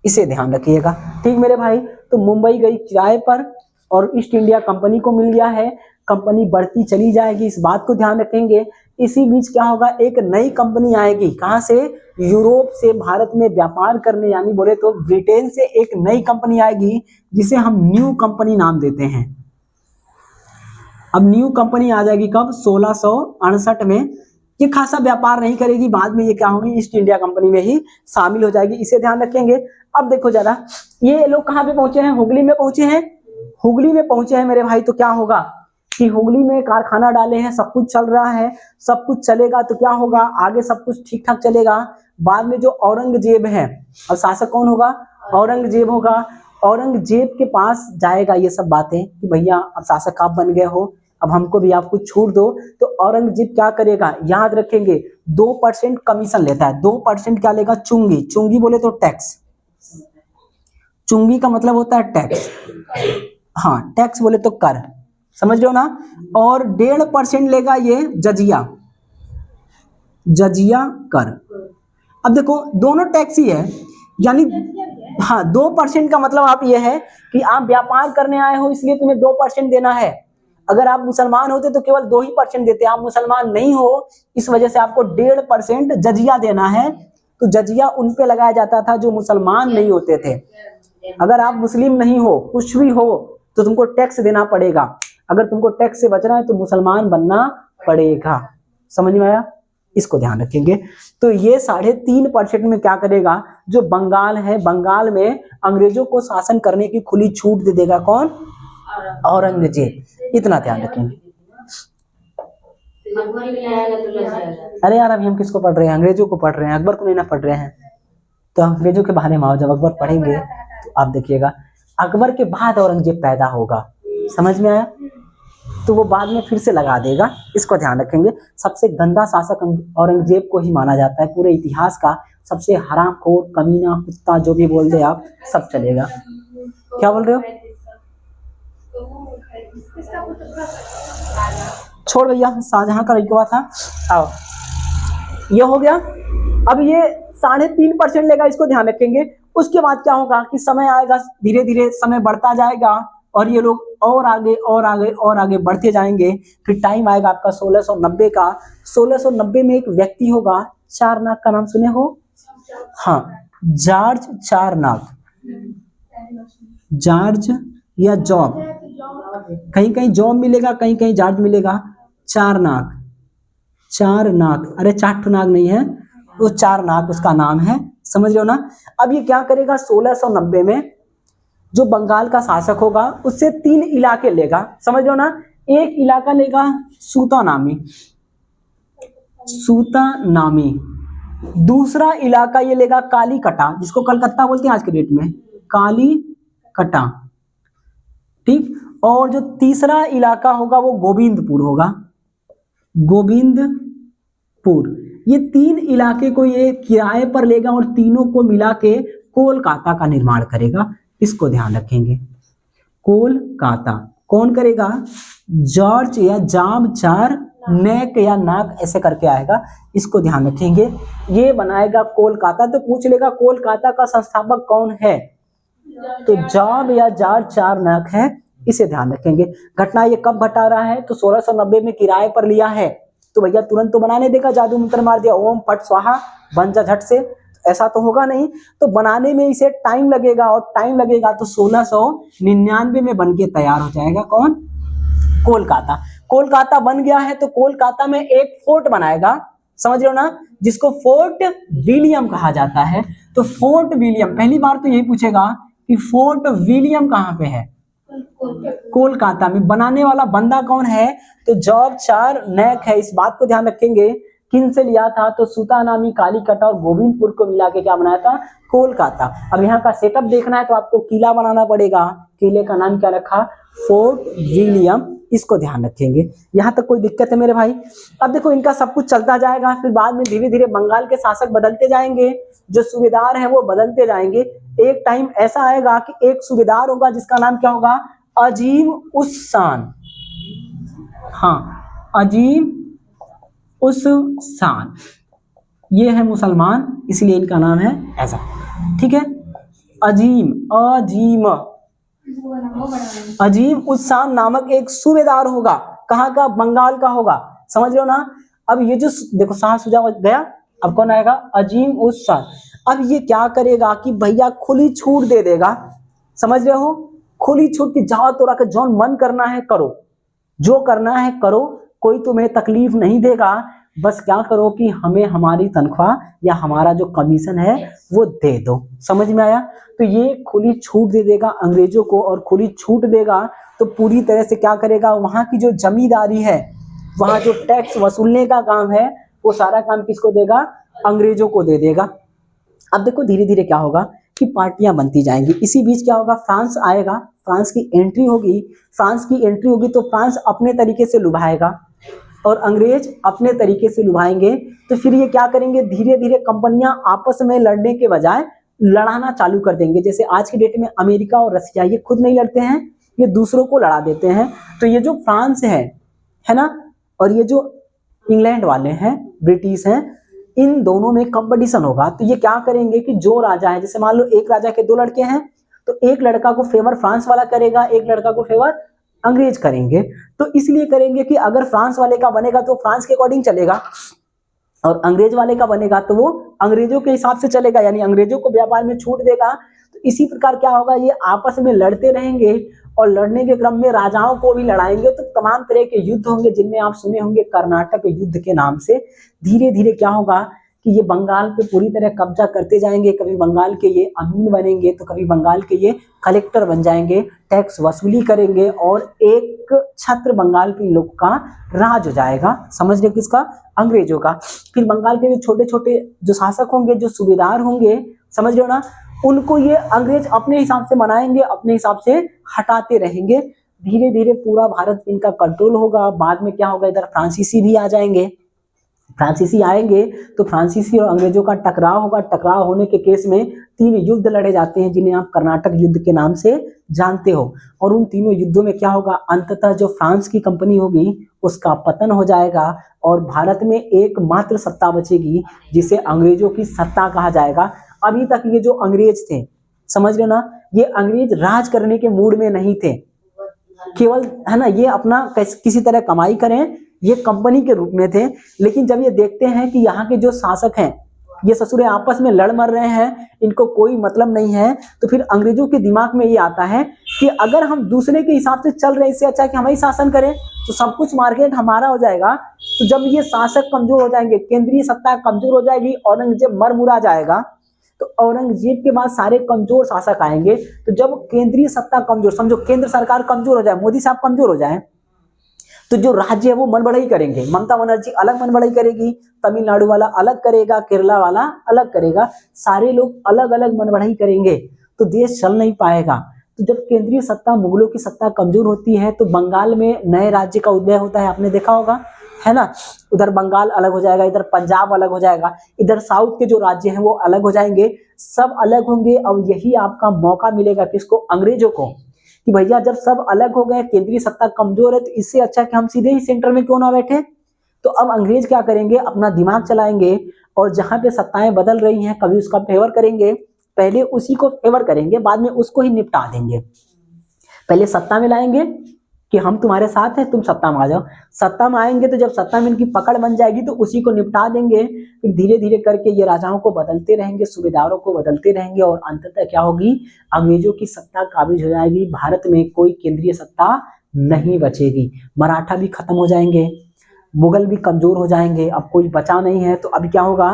इसे ध्यान रखिएगा। ठीक मेरे भाई, तो मुंबई गई किराए पर और ईस्ट इंडिया कंपनी को मिल गया है, कंपनी बढ़ती चली जाएगी, इस बात को ध्यान रखेंगे। इसी बीच क्या होगा, एक नई कंपनी आएगी, कहां से, यूरोप से भारत में व्यापार करने, यानी बोले तो ब्रिटेन से एक नई कंपनी आएगी जिसे हम न्यू कंपनी नाम देते हैं। अब न्यू कंपनी आ जाएगी कब, 1668 में। ये खासा व्यापार नहीं करेगी, बाद में ये क्या होगी, ईस्ट इंडिया कंपनी में ही शामिल हो जाएगी, इसे ध्यान रखेंगे। अब देखो जरा, ये लोग कहाँ पे पहुंचे हैं, हुगली में पहुंचे हैं, हुगली में पहुंचे हैं मेरे भाई। तो क्या होगा कि हुगली में कारखाना डाले हैं, सब कुछ चल रहा है, सब कुछ चलेगा तो क्या होगा, आगे सब कुछ ठीक ठाक चलेगा। बाद में जो औरंगजेब है, अब शासक कौन होगा, औरंगजेब होगा। औरंगजेब के पास जाएगा ये सब बातें कि भैया अब शासक आप बन गए हो, अब हमको भी आप कुछ छूट दो। तो औरंगजेब क्या करेगा, याद रखेंगे, 2% कमीशन लेता है। 2% क्या लेगा, चुंगी, चुंगी बोले तो टैक्स, चुंगी का मतलब होता है टैक्स, हाँ टैक्स बोले तो कर, समझ रहे हो ना। और 1.5% लेगा ये जजिया, जजिया कर। अब देखो दोनों टैक्स ही है, यानी हाँ 2% का मतलब आप ये है कि आप व्यापार करने आए हो इसलिए तुम्हें 2% देना है। अगर आप मुसलमान होते तो केवल 2% देते, आप मुसलमान नहीं हो इस वजह से आपको 1.5% जजिया देना है। तो जजिया उन पे लगाया जाता था जो मुसलमान नहीं होते थे। अगर आप मुस्लिम नहीं हो, कुछ भी हो, तो तुमको टैक्स देना पड़ेगा। अगर तुमको टैक्स से बचना है तो मुसलमान बनना पड़ेगा। समझ में आया? इसको ध्यान रखेंगे। तो ये 3.5% में क्या करेगा, जो बंगाल है, बंगाल में अंग्रेजों को शासन करने की खुली छूट दे देगा कौन, औरंगजेब। इतना ध्यान रखेंगे। अरे यार अभी हम किसको पढ़ रहे हैं, अंग्रेजों को पढ़ रहे हैं, अकबर को नहीं ना पढ़ रहे हैं। तो अंग्रेजों के बारे में आओ, जब अकबर पढ़ेंगे तो आप देखिएगा अकबर के बाद औरंगजेब पैदा होगा। समझ में आया? तो वो बाद में फिर से लगा देगा, इसको ध्यान रखेंगे। सबसे गंदा शासक औरंगजेब को ही माना जाता है, पूरे इतिहास का सबसे हरामखोर, कमीना, कुत्ता, जो भी बोल दे आप, सब चलेगा। क्या बोल रहे हो? छोड़ भैया, शाहजहां का रुतबा था। आओ, ये हो गया। अब ये 3.5% लेगा, इसको ध्यान रखेंगे। उसके बाद क्या होगा कि समय आएगा, धीरे धीरे समय बढ़ता जाएगा और ये लोग और आगे और आगे और आगे बढ़ते जाएंगे। फिर टाइम आएगा आपका 1690 का। 1690 में एक व्यक्ति होगा, चारनाक का नाम सुने हो? हाँ, जॉर्ज चारनाक, जॉर्ज या जॉब, कहीं कहीं जॉब मिलेगा, कहीं कहीं जॉर्ज मिलेगा। चारनाक, चारनाक, अरे चारनाक नहीं है, वो चारनाक उसका नाम है। समझ रहे हो ना? अब ये क्या करेगा, 1690 में जो बंगाल का शासक होगा उससे 3 इलाके लेगा। समझ रहे हो ना? एक इलाका लेगा सूता नामी, सूता नामी। दूसरा इलाका ये लेगा काली कटा, जिसको कलकत्ता बोलते हैं आज के डेट में, काली कटा। ठीक, और जो तीसरा इलाका होगा वो गोविंदपुर होगा, गोविंदपुर। ये 3 इलाके को ये किराए पर लेगा और तीनों को मिला के कोलकाता का निर्माण करेगा। इसको ध्यान रखेंगे। कोलकाता कौन करेगा? जॉर्ज या जाम चार नेक या नाक ऐसे करके आएगा, इसको ध्यान रखेंगे। ये बनाएगा कोलकाता। तो पूछ लेगा कोलकाता का संस्थापक कौन है, तो जॉब या जार चार नाक है, इसे ध्यान रखेंगे। घटना ये कब घटा रहा है, तो 1690 में किराए पर लिया है। तो भैया तुरंत तो बनाने देगा, जादू मंत्र मार दिया ओम फट स्वाहा बन जा झट से, ऐसा तो होगा नहीं। तो बनाने में इसे टाइम लगेगा, और टाइम लगेगा तो 1699 में बन के तैयार हो जाएगा। कौन? कोलकाता। कोलकाता बन गया है तो कोलकाता में एक फोर्ट बनाएगा, समझ रहे हो ना, जिसको फोर्ट विलियम कहा जाता है। तो फोर्ट विलियम, पहली बार तो यही पूछेगा कि फोर्ट विलियम कहाँ पे है? कोलकाता में। बनाने वाला बंदा कौन है? तो जॉर्ज चारनैक है। इस बात को ध्यान रखेंगे। किन से लिया था? तो सूतानामी, कालीकट और गोविंदपुर को मिला के क्या बनाया था? कोलकाता। अब यहाँ का सेटअप देखना है तो आपको किला बनाना पड़ेगा। किले का नाम क्या रखा? Fort William. इसको ध्यान रखेंगे। यहाँ तक कोई दिक्कत है मेरे भाई? अब देखो इनका सब कुछ चलता जाएगा, फिर बाद में धीरे धीरे बंगाल के शासक बदलते जाएंगे, जो सूबेदार हैं वो बदलते जाएंगे। एक टाइम ऐसा आएगा कि एक सूबेदार होगा जिसका नाम क्या होगा? अजीम उस शान। हाँ, अजीम उस शान। ये है मुसलमान, इसलिए इनका नाम है ऐसा। ठीक है, अजीम अजीम उस शान नामक एक सूबेदार होगा। कहाँ का? बंगाल का होगा। समझ रहे हो ना? अब ये जो देखो शाह सुजा गया, अब कौन आएगा? अजीम उस शान। अब ये क्या करेगा कि भैया खुली छूट दे देगा। समझ रहे हो? खुली छूट की जाओ तो रख, जो मन करना है करो, जो करना है करो, कोई तुम्हें तकलीफ नहीं देगा। बस क्या करो कि हमें हमारी तनख्वाह या हमारा जो कमीशन है वो दे दो। समझ में आया? तो ये खुली छूट दे देगा अंग्रेजों को, और खुली छूट देगा तो पूरी तरह से क्या करेगा? वहां की जो जमींदारी है, वहां जो टैक्स वसूलने का काम है, वो सारा काम किसको देगा? अंग्रेजों को दे देगा। अब देखो धीरे धीरे क्या होगा कि पार्टियां बनती जाएंगी। इसी बीच क्या होगा? फ्रांस आएगा, फ्रांस की एंट्री होगी। फ्रांस की एंट्री होगी तो फ्रांस अपने तरीके से लुभाएगा और अंग्रेज अपने तरीके से लुभाएंगे। तो फिर ये क्या करेंगे? धीरे धीरे कंपनियां आपस में लड़ने के बजाय लड़ाना चालू कर देंगे। जैसे आज की डेट में अमेरिका और रशिया ये खुद नहीं लड़ते हैं, ये दूसरों को लड़ा देते हैं। तो ये जो फ्रांस है ना, और ये जो इंग्लैंड वाले हैं, ब्रिटिश हैं, इन दोनों में कंपटीशन होगा। तो ये क्या करेंगे कि जो राजा है, जैसे मान लो एक राजा के दो लड़के हैं, तो एक लड़का को फेवर फ्रांस वाला करेगा, एक लड़का को फेवर अंग्रेज करेंगे। तो इसलिए करेंगे कि अगर फ्रांस वाले का बनेगा तो फ्रांस के अकॉर्डिंग चलेगा, और अंग्रेज वाले का बनेगा तो वो अंग्रेजों के हिसाब से चलेगा, यानी अंग्रेजों को व्यापार में छूट देगा। तो इसी प्रकार क्या होगा? ये आपस में लड़ते रहेंगे, और लड़ने के क्रम में राजाओं को भी लड़ाएंगे। तो तमाम तरह के युद्ध होंगे, जिनमें आप सुने होंगे कर्नाटक युद्ध के नाम से। धीरे धीरे क्या होगा कि ये बंगाल पे पूरी तरह कब्जा करते जाएंगे। कभी बंगाल के ये अमीन बनेंगे, तो कभी बंगाल के ये कलेक्टर बन जाएंगे, टैक्स वसूली करेंगे, और एक छत्र बंगाल के लोग का राज हो जाएगा। समझ रहे हो? किसका? अंग्रेजों का। फिर बंगाल के जो छोटे छोटे जो शासक होंगे, जो सूबेदार होंगे, समझ रहे हो ना, उनको ये अंग्रेज अपने हिसाब से मनाएंगे, अपने हिसाब से हटाते रहेंगे। धीरे धीरे पूरा भारत इनका कंट्रोल होगा। बाद में क्या होगा? इधर फ्रांसीसी भी आ जाएंगे। फ्रांसीसी आएंगे तो फ्रांसीसी और अंग्रेजों का टकराव होगा। टकराव होने के केस में 3 युद्ध लड़े जाते हैं, जिन्हें आप कर्नाटक युद्ध के नाम से जानते हो। और उन तीनों युद्धों में क्या होगा? अंततः जो फ्रांस की कंपनी होगी उसका पतन हो जाएगा, और भारत में एकमात्र सत्ता बचेगी जिसे अंग्रेजों की सत्ता कहा जाएगा। अभी तक ये जो अंग्रेज थे, समझ रहे हो ना, ये अंग्रेज राज करने के मूड में नहीं थे, केवल है ना ये अपना किसी तरह कमाई करें, ये कंपनी के रूप में थे। लेकिन जब ये देखते हैं कि यहाँ के जो शासक हैं ये ससुरे आपस में लड़ मर रहे हैं, इनको कोई मतलब नहीं है, तो फिर अंग्रेजों के दिमाग में ये आता है कि अगर हम दूसरे के हिसाब से चल रहे हैं, इससे अच्छा है कि हम ही शासन करें, तो सब कुछ मार्केट हमारा हो जाएगा। तो जब ये शासक कमजोर हो जाएंगे, केंद्रीय सत्ता कमजोर हो जाएगी, औरंगजेब मर मुरा जाएगा, तो औरंगजेब के बाद सारे कमजोर शासक आएंगे। तो जब केंद्रीय सत्ता कमजोर, समझो केंद्र सरकार कमजोर हो जाए, मोदी साहब कमजोर हो जाए, तो जो राज्य है वो मन बढ़ाई करेंगे। ममता बनर्जी अलग मन बढ़ाई करेगी, तमिलनाडु वाला अलग करेगा, केरला वाला अलग करेगा, सारे लोग अलग अलग मन बढ़ाई करेंगे, तो देश चल नहीं पाएगा। तो जब केंद्रीय सत्ता, मुगलों की सत्ता कमजोर होती है, तो बंगाल में नए राज्य का उदय होता है, आपने देखा होगा, है ना। उधर बंगाल अलग हो जाएगा, इधर पंजाब अलग हो जाएगा, इधर साउथ के जो राज्य हैं वो अलग हो जाएंगे, सब अलग होंगे। और यही आपका मौका मिलेगा किसको? अंग्रेजों को, कि भैया जब सब अलग हो गए, केंद्रीय सत्ता कमजोर है, तो इससे अच्छा कि हम सीधे ही सेंटर में क्यों ना बैठे। तो अब अंग्रेज क्या करेंगे? अपना दिमाग चलाएंगे, और जहां पे सत्ताएं बदल रही हैं, कभी उसका फेवर करेंगे, पहले उसी को फेवर करेंगे, बाद में उसको ही निपटा देंगे। पहले सत्ता में लाएंगे कि हम तुम्हारे साथ हैं, तुम सत्ता में आ जाओ। सत्ता में आएंगे तो जब सत्ता में इनकी पकड़ बन जाएगी तो उसी को निपटा देंगे। फिर धीरे धीरे करके ये राजाओं को बदलते रहेंगे, सूबेदारों को बदलते रहेंगे, और अंततः क्या होगी? अंग्रेजों की सत्ता काबिज हो जाएगी। भारत में कोई केंद्रीय सत्ता नहीं बचेगी। मराठा भी खत्म हो जाएंगे, मुगल भी कमजोर हो जाएंगे, अब कोई बचा नहीं है। तो अब क्या होगा?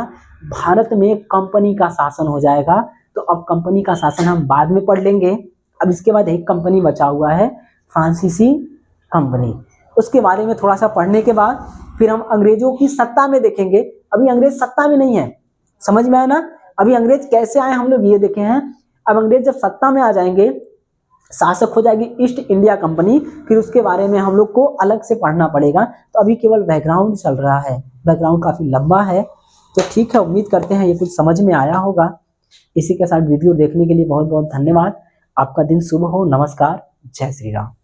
भारत में कंपनी का शासन हो जाएगा। तो अब कंपनी का शासन हम बाद में पढ़ लेंगे। अब इसके बाद एक कंपनी बचा हुआ है, फ्रांसीसी कंपनी। उसके बारे में थोड़ा सा पढ़ने के बाद फिर हम अंग्रेजों की सत्ता में देखेंगे। अभी अंग्रेज सत्ता में नहीं है, समझ में आया ना। अभी अंग्रेज कैसे आए हम लोग ये देखे हैं। अब अंग्रेज जब सत्ता में आ जाएंगे, शासक हो जाएगी ईस्ट इंडिया कंपनी, फिर उसके बारे में हम लोग को अलग से पढ़ना पड़ेगा। तो अभी केवल बैकग्राउंड चल रहा है, बैकग्राउंड काफी लंबा है। तो ठीक है, उम्मीद करते हैं ये कुछ समझ में आया होगा। इसी के साथ वीडियो देखने के लिए बहुत बहुत धन्यवाद। आपका दिन शुभ हो। नमस्कार, जय श्री राम।